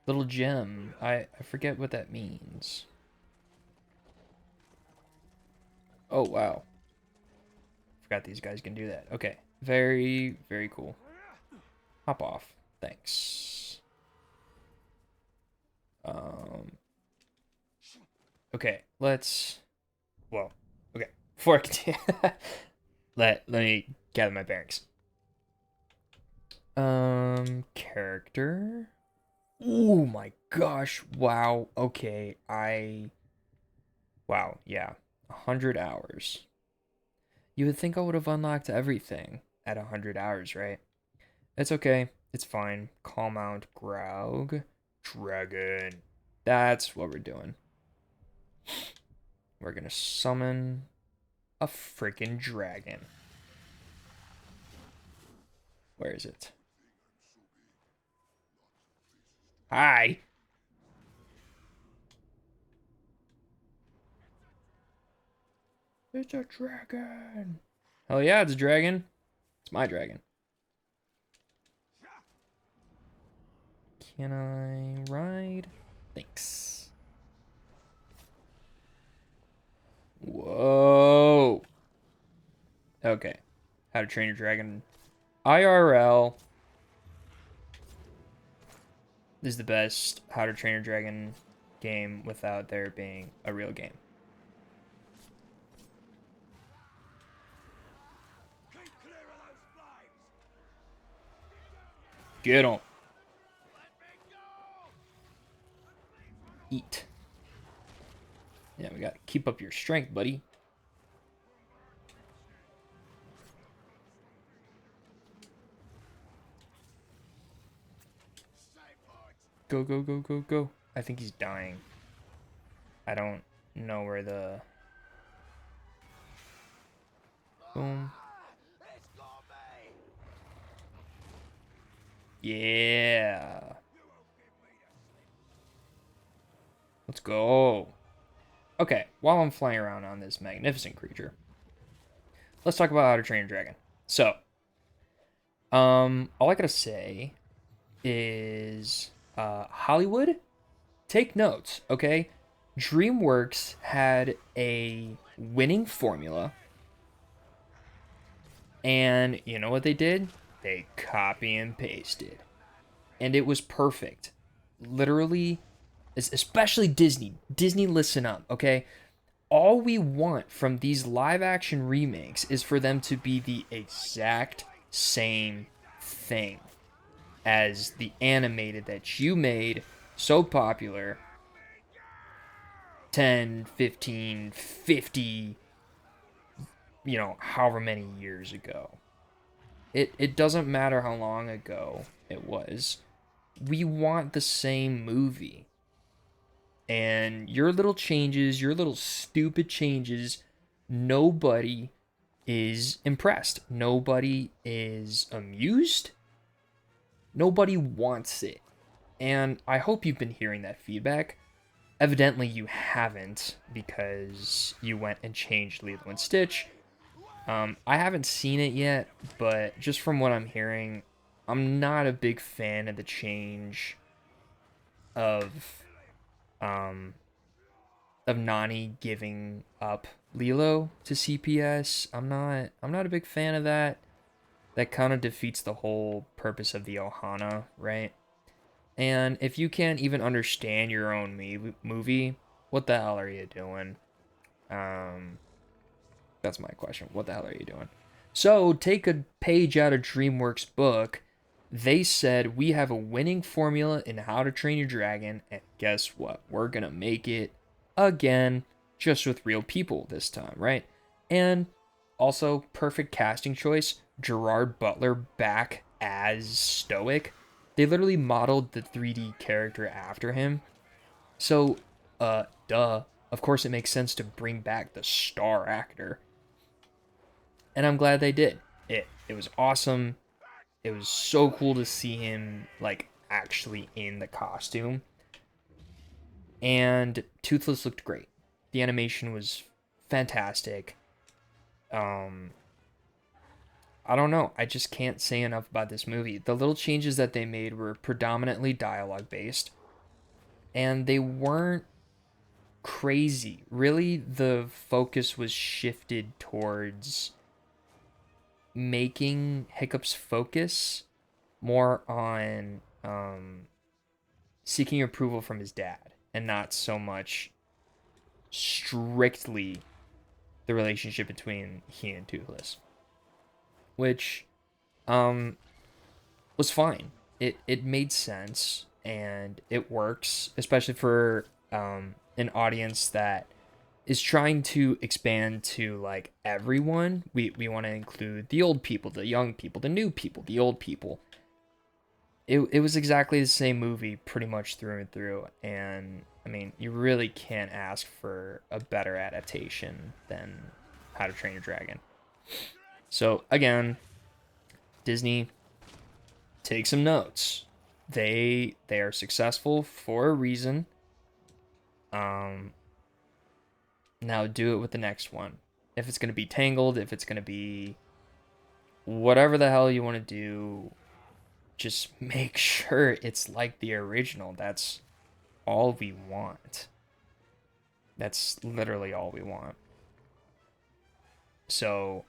little gem. I forget what that means. Oh, wow. Forgot these guys can do that. Okay. Very, very cool. Hop off. Thanks. Um, okay, let's, well, okay. Before I continue, let me gather my bearings. Character. Oh my gosh. Wow. Okay. Wow. Yeah. 100 hours. You would think I would have unlocked everything at 100 hours, right? It's okay. It's fine. Calm out. Graug. Dragon. That's what we're doing. We're gonna summon a freaking dragon. Where is it? Hi. It's a dragon. Hell yeah, it's a dragon. It's my dragon. Can I ride? Thanks. Whoa. Okay. How to Train Your Dragon IRL is the best How to Train Your Dragon game without there being a real game. Get him. Eat. Yeah, we gotta keep up your strength, buddy. Go, go, go, go, go. I think he's dying. I don't know where the... Boom. Yeah. Let's go. Okay, while I'm flying around on this magnificent creature, let's talk about How to Train Your Dragon. So, all I gotta say is, Hollywood, take notes, okay? DreamWorks had a winning formula, and you know what they did? They copy and pasted, and it was perfect. Literally, especially Disney. Disney, listen up, okay? All we want from these live action remakes is for them to be the exact same thing as the animated that you made so popular 10, 15, 50, however many years ago. It doesn't matter how long ago it was. We want the same movie. And your little changes, your little stupid changes, nobody is impressed. Nobody is amused. Nobody wants it. And I hope you've been hearing that feedback. Evidently you haven't, because you went and changed Lilo and Stitch. I haven't seen it yet, but just from what I'm hearing, I'm not a big fan of the change of Nani giving up Lilo to CPS. I'm not a big fan of that. That kind of defeats the whole purpose of the Ohana, right? And if you can't even understand your own movie, what the hell are you doing? That's my question. What the hell are you doing? So, take a page out of DreamWorks' book. They said, we have a winning formula in How to Train Your Dragon, and guess what? We're gonna make it again, just with real people this time, right? And also, perfect casting choice, Gerard Butler back as Stoic. They literally modeled the 3D character after him. So, duh. Of course it makes sense to bring back the star actor. And I'm glad they did. It was awesome. It was so cool to see him, like, actually in the costume. And Toothless looked great. The animation was fantastic. I don't know. I just can't say enough about this movie. The little changes that they made were predominantly dialogue based, and they weren't crazy. Really, the focus was shifted towards making Hiccup's focus more on seeking approval from his dad, and not so much strictly the relationship between he and Toothless, which was fine. It made sense, and it works, especially for an audience that is trying to expand to, like, everyone. We want to include the old people, the young people, the new people, the old people. It was exactly the same movie pretty much through and through, and I mean, you really can't ask for a better adaptation than How to Train Your Dragon. So again, Disney, take some notes. They are successful for a reason. Now do it with the next one. If it's gonna be Tangled, if it's gonna be whatever the hell you want to do, just make sure it's like the original. That's all we want. That's literally all we want. So,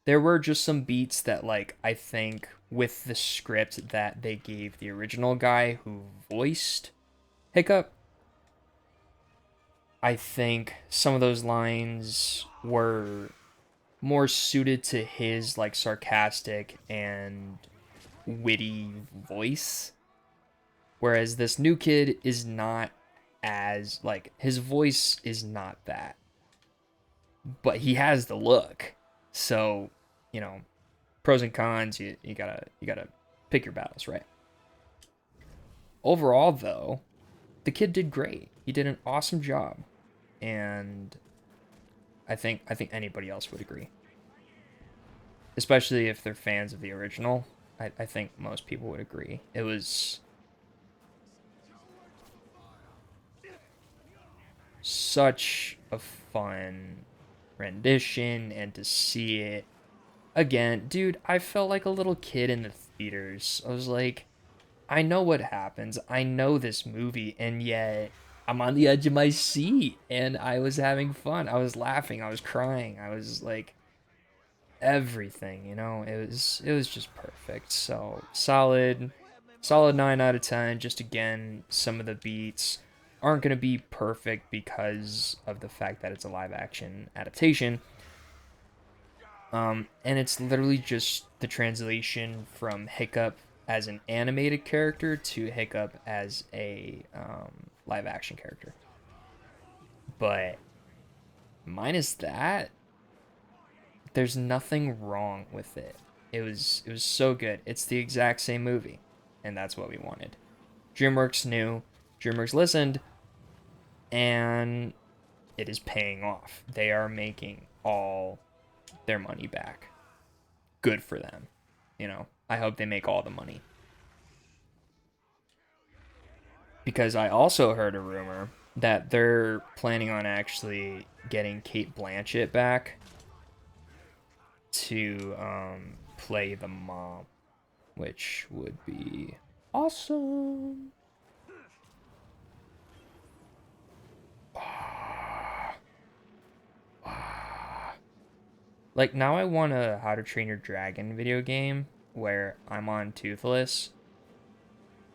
there were just some beats that, like, I think with the script that they gave the original guy who voiced Hiccup, I think some of those lines were more suited to his, like, sarcastic and witty voice. Whereas this new kid is not as, like, his voice is not that. But he has the look. So, you know, pros and cons, you gotta pick your battles, right? Overall, though, the kid did great. He did an awesome job. And I think anybody else would agree. Especially if they're fans of the original. I think most people would agree. It was such a fun rendition, and to see it again, dude, I felt like a little kid in the theaters. I was like, I know what happens. I know this movie, and yet I'm on the edge of my seat, and I was having fun. I was laughing. I was crying. I was like everything, you know. It was just perfect. So solid 9 out of 10. Just again, some of the beats aren't gonna be perfect because of the fact that it's a live action adaptation. And it's literally just the translation from Hiccup as an animated character to Hiccup as a live action character. But minus that, there's nothing wrong with it. It was so good. It's the exact same movie, and that's what we wanted. DreamWorks knew, DreamWorks listened, and it is paying off. They are making all their money back. Good for them. You know, I hope they make all the money. Because I also heard a rumor that they're planning on actually getting Kate Blanchett back to play the mom, which would be awesome. Like, now I want a How to Train Your Dragon video game where I'm on Toothless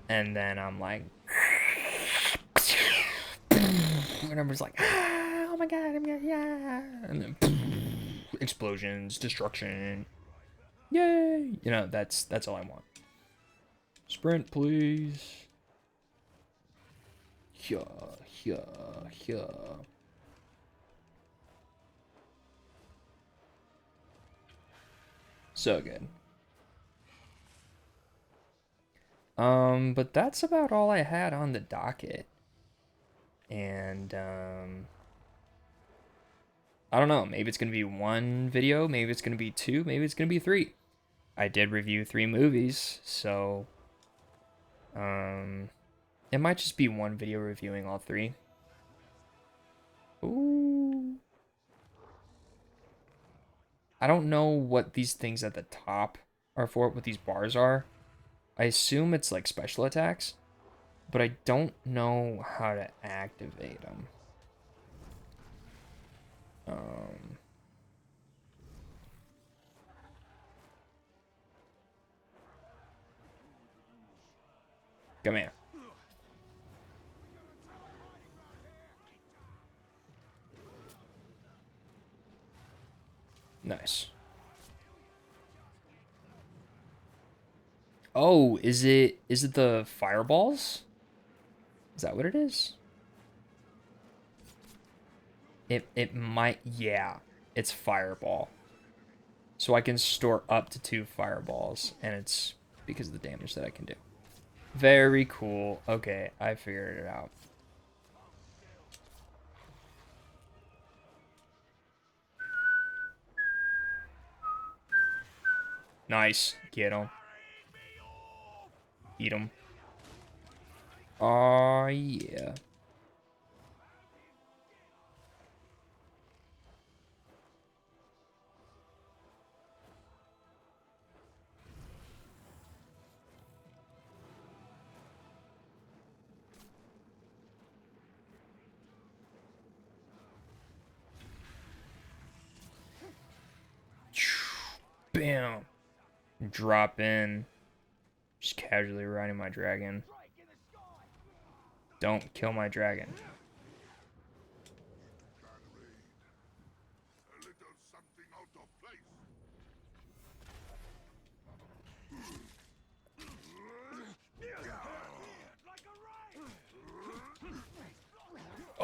and then I'm like, and everyone's like, ah, oh my god, I'm gonna, yeah, and then explosions, destruction, yay! You know, that's all I want. Sprint, please. Yeah, yeah, yeah. So good. But that's about all I had on the docket. And I don't know, maybe it's gonna be one video, maybe it's gonna be two, maybe it's gonna be three. I did review 3 movies, so it might just be one video reviewing all 3. Ooh. I don't know what these things at the top are for, what these bars are. I assume it's like special attacks, but I don't know how to activate them. Come here. Nice. Oh, is it the fireballs? Is that what it is? It might, yeah. It's fireball. So I can store up to 2 fireballs, and it's because of the damage that I can do. Very cool. Okay, I figured it out. Nice. Get him. Eat him. Oh, yeah. Bam. Drop in. Just casually riding my dragon. Don't kill my dragon.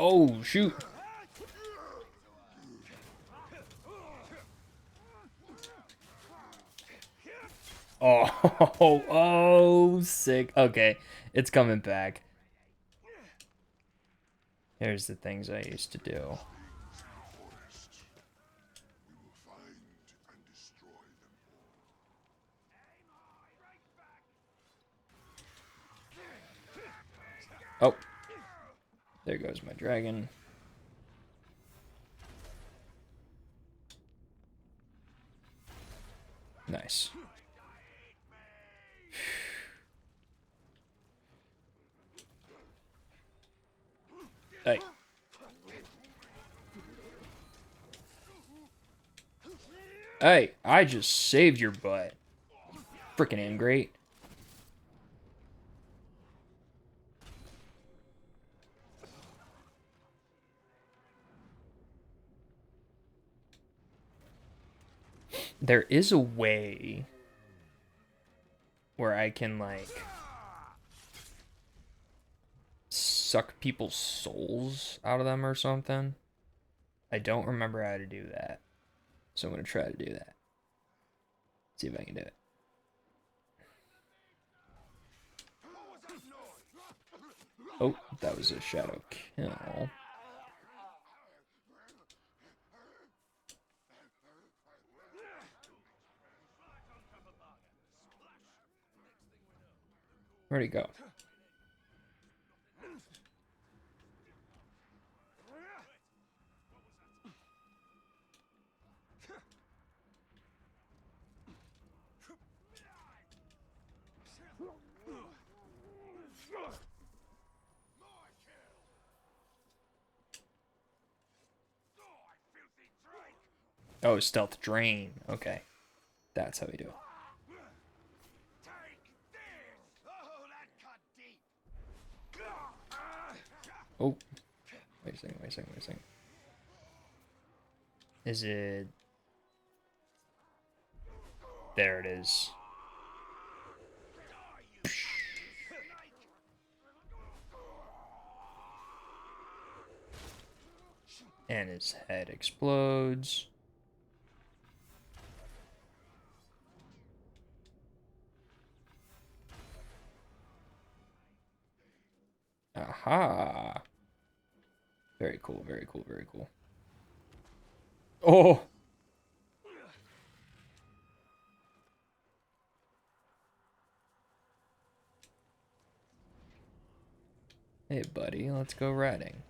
Oh, shoot. Oh, oh, sick. Okay, it's coming back. Here's the things I used to do. Oh, there goes my dragon. Nice. Hey. Hey, I just saved your butt. Freaking ingrate. There is a way where I can, like, suck people's souls out of them or something. I don't remember how to do that. So I'm going to try to do that. See if I can do it. Oh, that was a shadow kill. Where'd he go? Oh, stealth drain. Okay. That's how we do it. Oh. Wait a second, wait a second, wait a second. Is it... There it is. And his head explodes. Aha. Very cool, very cool, very cool. Oh! Hey, buddy, let's go riding.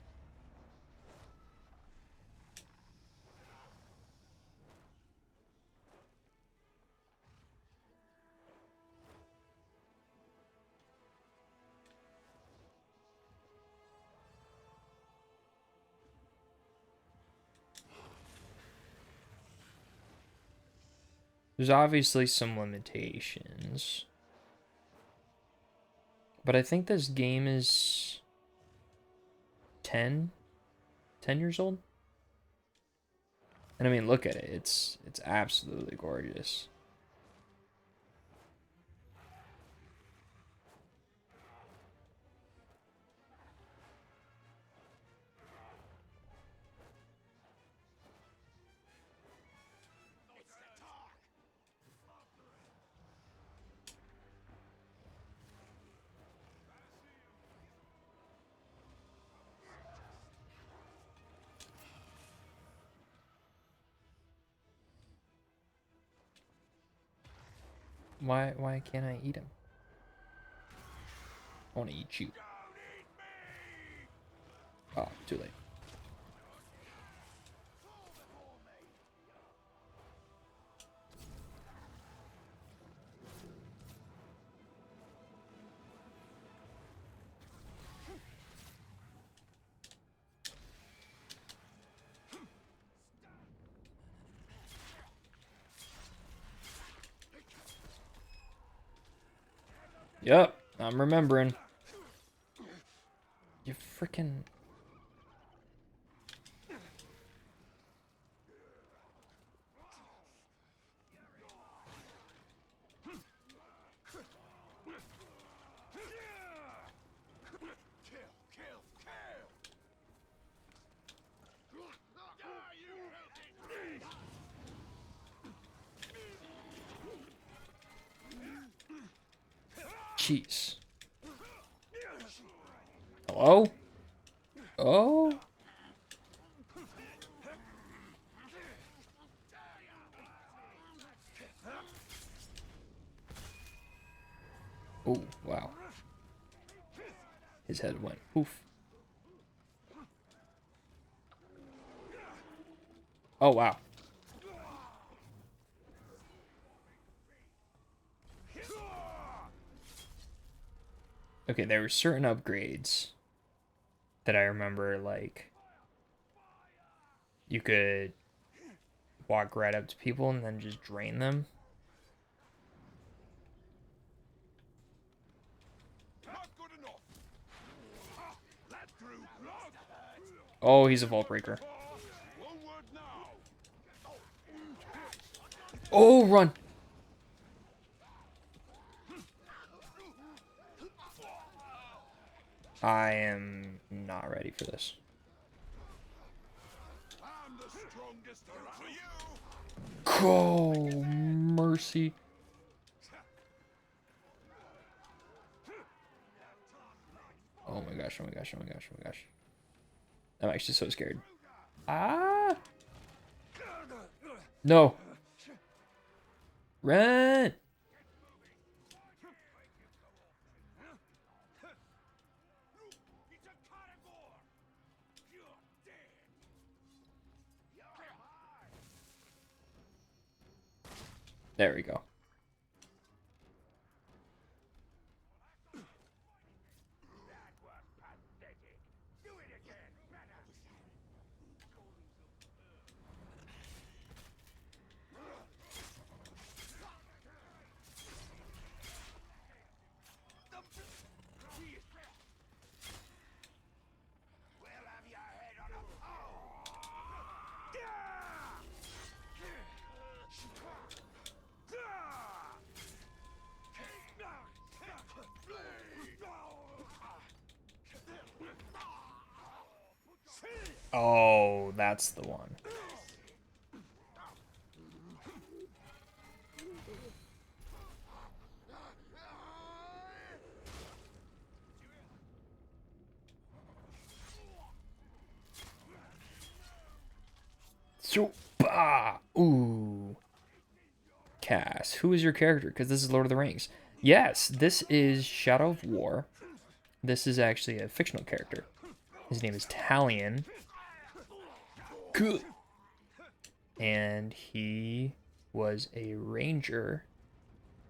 There's obviously some limitations. But I think this game is 10 years old. And I mean, look at it. It's absolutely gorgeous. Why can't I eat him? I want to eat you. Oh, too late. Yep, I'm remembering. You freaking... Jeez. Hello? Oh? Oh, wow. His head went poof. Oh, wow. Okay, there were certain upgrades that I remember, like, you could walk right up to people and then just drain them. Oh, he's a vault breaker. Oh, run! I am not ready for this. Oh, mercy. Oh my gosh, oh my gosh, oh my gosh, oh my gosh. I'm actually so scared. Ah! No. Run! There we go. Oh, that's the one. Super. Ooh. Cass, who is your character? Because this is Lord of the Rings. Yes, this is Shadow of War. This is actually a fictional character. His name is Talion. Good. And he was a ranger.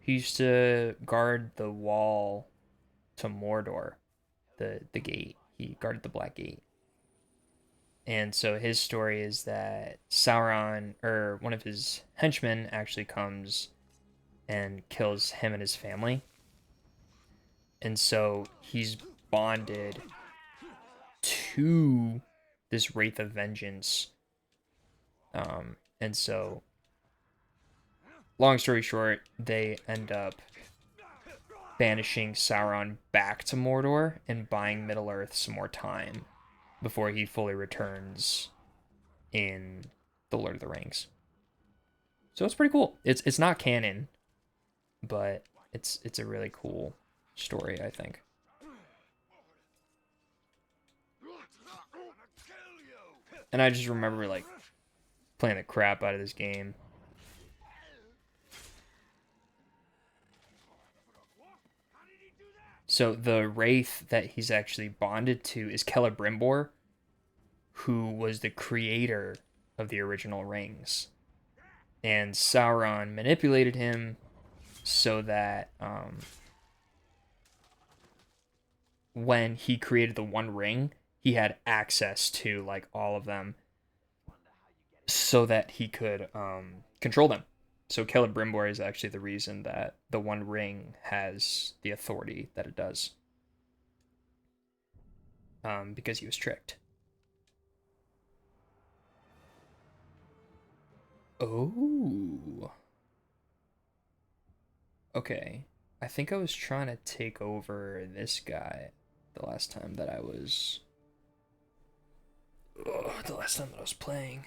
He used to guard the wall to Mordor, the gate. He guarded the Black Gate. And so his story is that Sauron, or one of his henchmen, actually comes and kills him and his family. And so he's bonded to this Wraith of Vengeance. And so, long story short, they end up banishing Sauron back to Mordor and buying Middle-earth some more time before he fully returns in The Lord of the Rings. So it's pretty cool. It's not canon, but it's a really cool story, I think. And I just remember like playing the crap out of this game. So the wraith that he's actually bonded to is Celebrimbor, who was the creator of the original rings. And Sauron manipulated him so that when he created the One Ring, he had access to like all of them so that he could control them. So Celebrimbor is actually the reason that the One Ring has the authority that it does. Because he was tricked. Oh. Okay. I think I was trying to take over this guy the last time that I was... the last time that I was playing.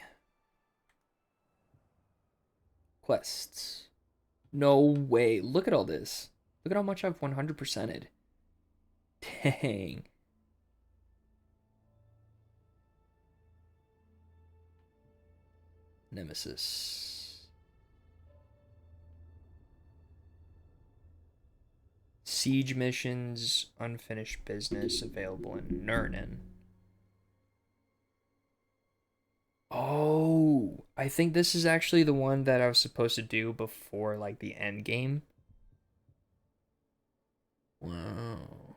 Quests. No way. Look at all this. Look at how much I've 100%ed. Dang. Nemesis. Siege missions, unfinished business available in Nurnen. Oh, I think this is actually the one that I was supposed to do before like the end game. Wow.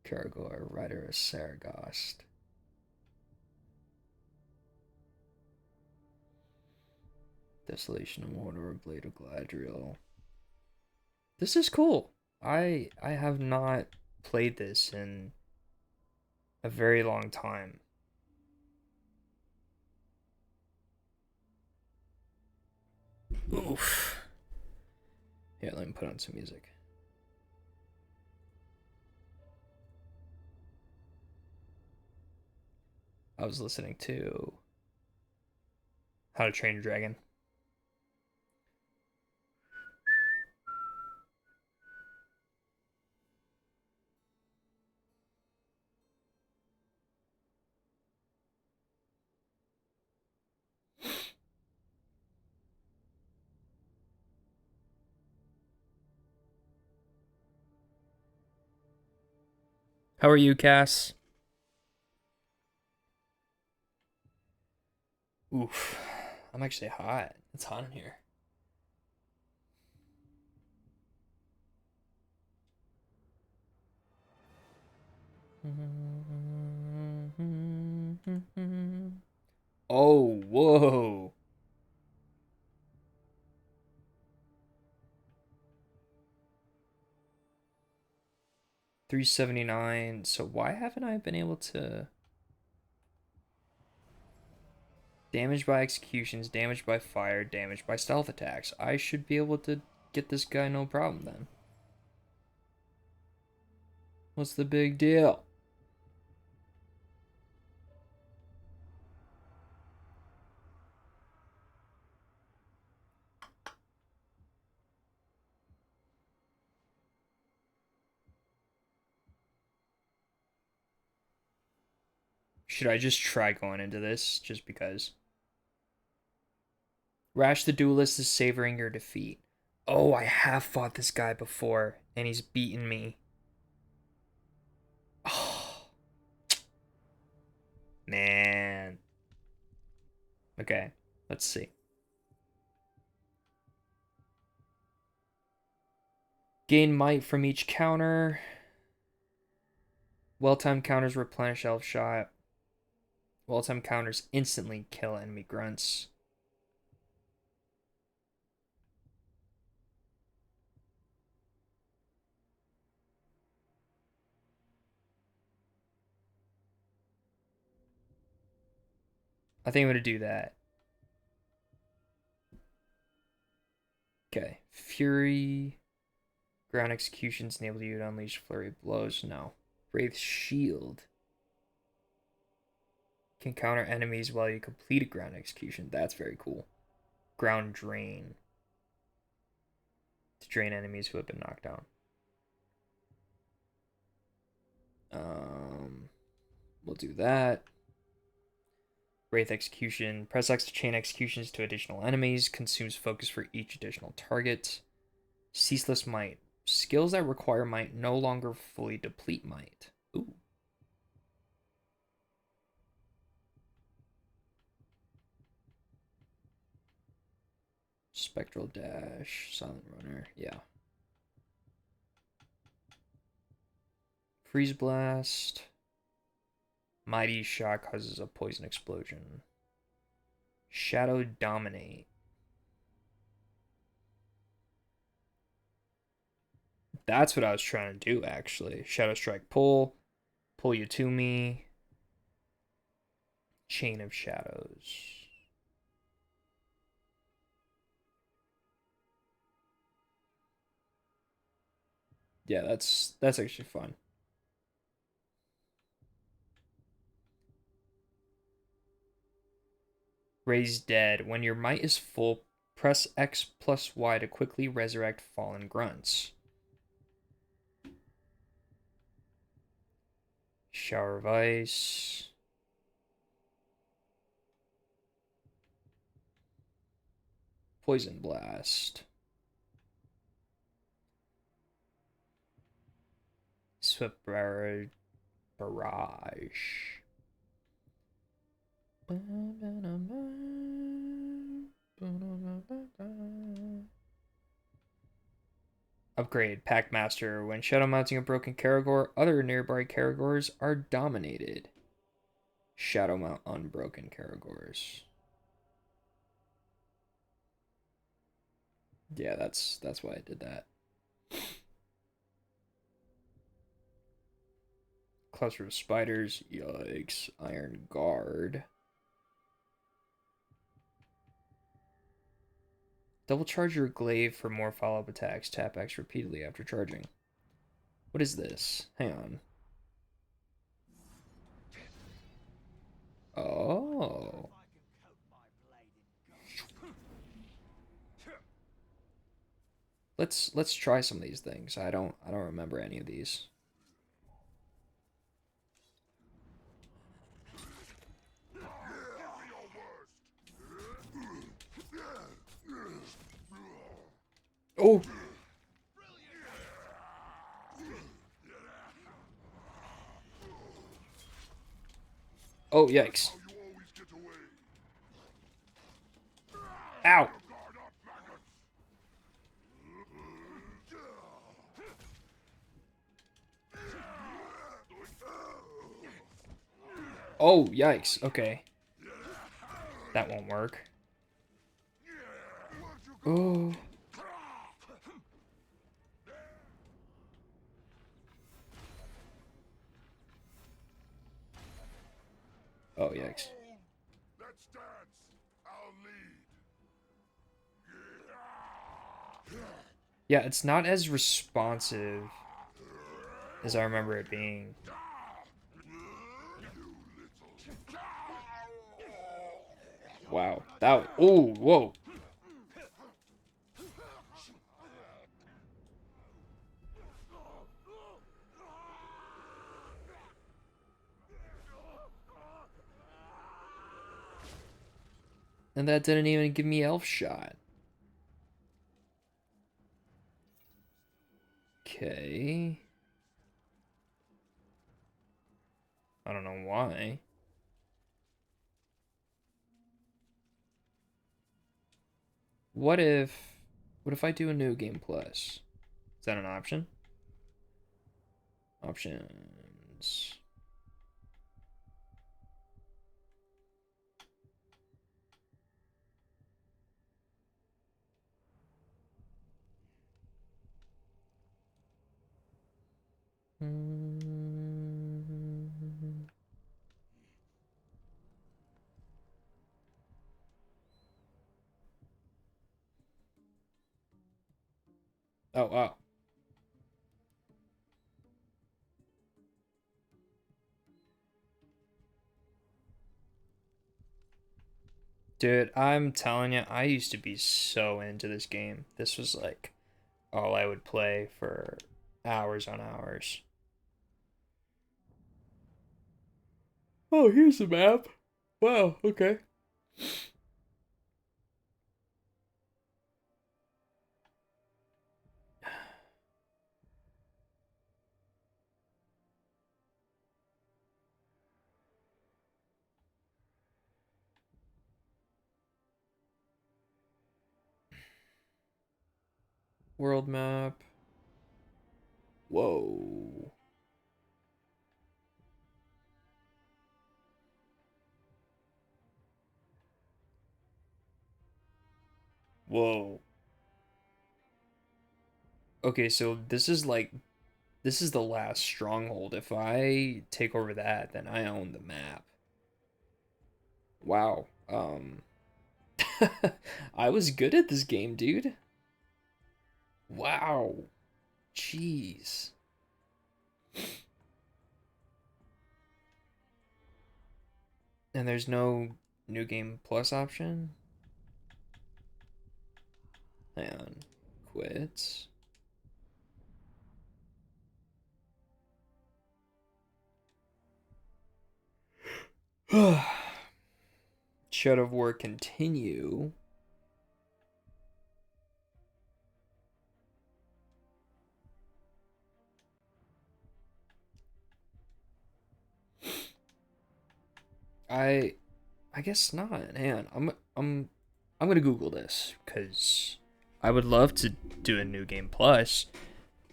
Karagor, Rider of Saragost. Desolation of Mordor, Blade of Galadriel. This is cool. I have not played this in a very long time. Oof. Here, let me put on some music. I was listening to How to Train Your Dragon. How are you, Cass? Oof. I'm actually hot. It's hot in here. Oh, whoa. 379. So why haven't I been able to damage by executions, damage by fire, damage by stealth attacks? I should be able to get this guy no problem then. What's the big deal? Should I just try going into this just because? Rash the Duelist is savoring your defeat. Oh, I have fought this guy before, and he's beaten me. Oh, man. Okay, let's see. Gain might from each counter. Well-timed counters replenish elf shot. Well-timed counters instantly kill enemy grunts. I think I'm gonna do that. Okay. Fury. Ground executions enable you to unleash flurry of blows. No. Wraith's shield. Can counter enemies while you complete a ground execution. That's very cool. Ground drain. To drain enemies who have been knocked down. We'll do that. Wraith execution. Press X to chain executions to additional enemies. Consumes focus for each additional target. Ceaseless might. Skills that require might no longer fully deplete might. Ooh. Spectral dash. Silent runner. Yeah. Freeze blast. Mighty shot causes a poison explosion. Shadow dominate. That's what I was trying to do, actually. Shadow strike pull. Pull you to me. Chain of shadows. Yeah, that's actually fun. Raise dead. When your might is full Press X plus Y to quickly resurrect fallen grunts. Shower of Ice. Poison Blast. Swift Barrage. Upgrade Packmaster. When shadow mounting a broken Karagor, other nearby Karagors are dominated. Shadow mount unbroken Karagors. Yeah, that's why I did that. Cluster of Spiders. Yikes. Iron Guard. Double charge your glaive for more follow-up attacks. Tap X repeatedly after charging. What is this? Hang on. Oh. Let's try some of these things. I don't remember any of these. Oh. Oh, yikes. Ow. Oh, yikes. Okay. That won't work. Oh. Oh, yikes. Let's dance. I'll lead. Yeah, it's not as responsive as I remember it being. Wow. That. Oh, whoa. And that didn't even give me elf shot. Okay. I don't know why. What if I do a new game plus? Is that an option? Options. Mm. Oh, wow. Dude, I'm telling you, I used to be so into this game. This was like all I would play for hours on hours. Oh, here's the map. Wow, okay. World map. Whoa. Whoa. Okay, so this is the last stronghold. If I take over that, then I own the map. Wow. I was good at this game, dude. Wow. Jeez. And there's no new game plus option? And quit. Should of War continue. I I guess not. Man, I'm gonna Google this because I would love to do a new game plus.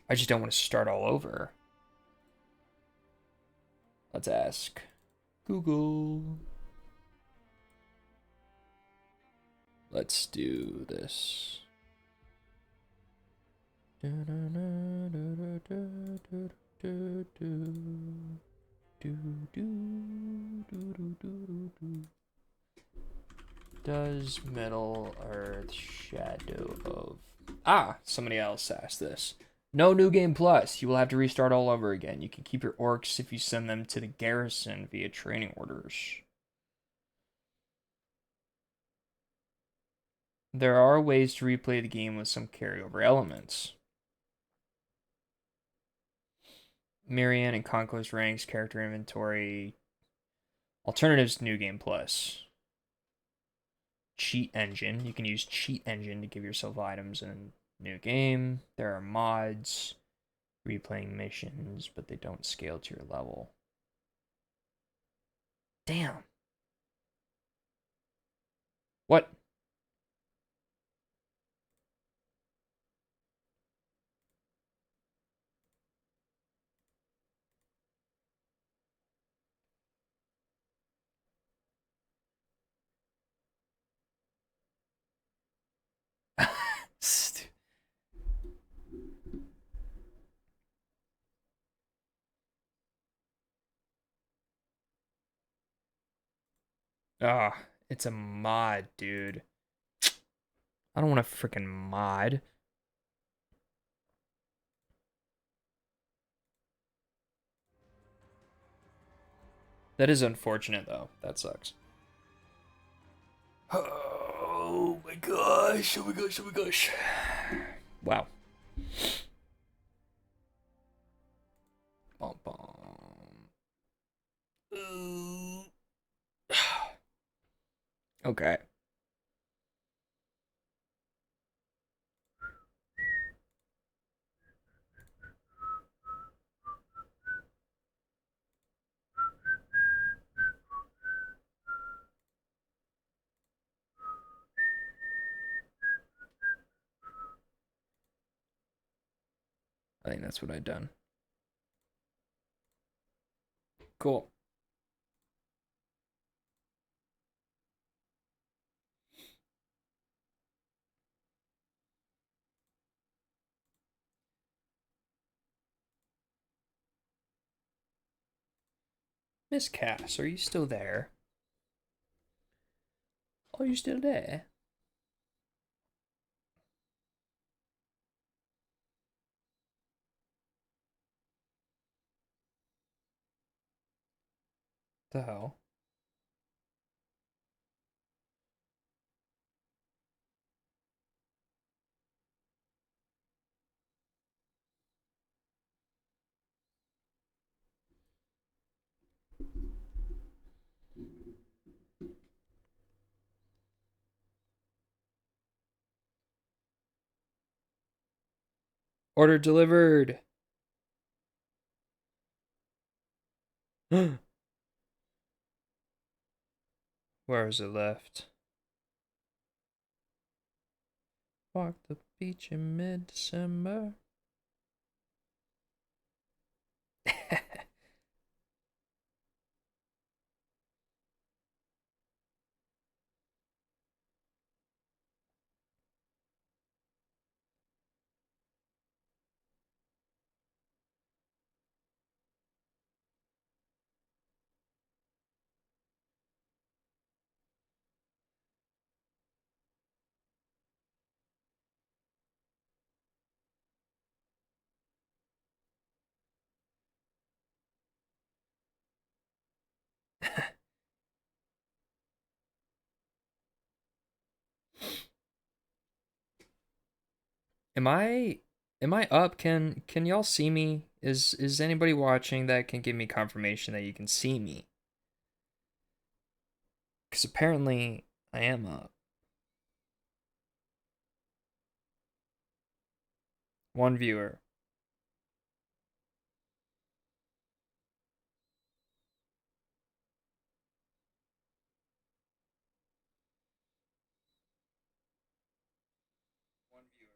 I just don't want to start all over. Let's ask Google. Let's do this. Does Middle Earth Shadow of... Ah, somebody else asked this. No New Game Plus. You will have to restart all over again. You can keep your orcs if you send them to the garrison via training orders. There are ways to replay the game with some carryover elements. Marianne and Conquest ranks, character inventory, alternatives to New Game Plus. Cheat engine. You can use cheat engine to give yourself items in a new game. There are mods, replaying missions, but they don't scale to your level. Damn. What? Ah, it's a mod, dude. I don't want a freaking mod. That is unfortunate, though. That sucks. Oh my gosh. Oh my gosh. Oh my gosh. Wow. Bum, bum. Okay. I think that's what I've done. Cool. Miss Cass, are you still there? Are you still there? The hell? Order delivered. Where is it left? Walk the beach in mid-December. Am I up? Can y'all see me? Is anybody watching that can give me confirmation that you can see me? Because apparently I am up. One viewer. One viewer.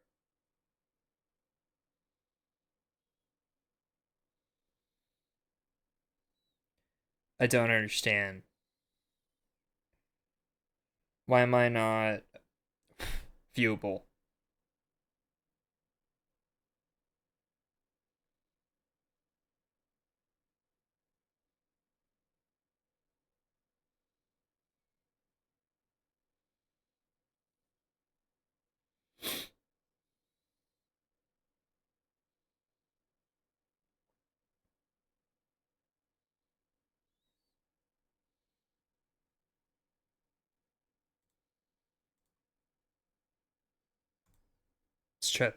I don't understand. Why am I not viewable? Let's try this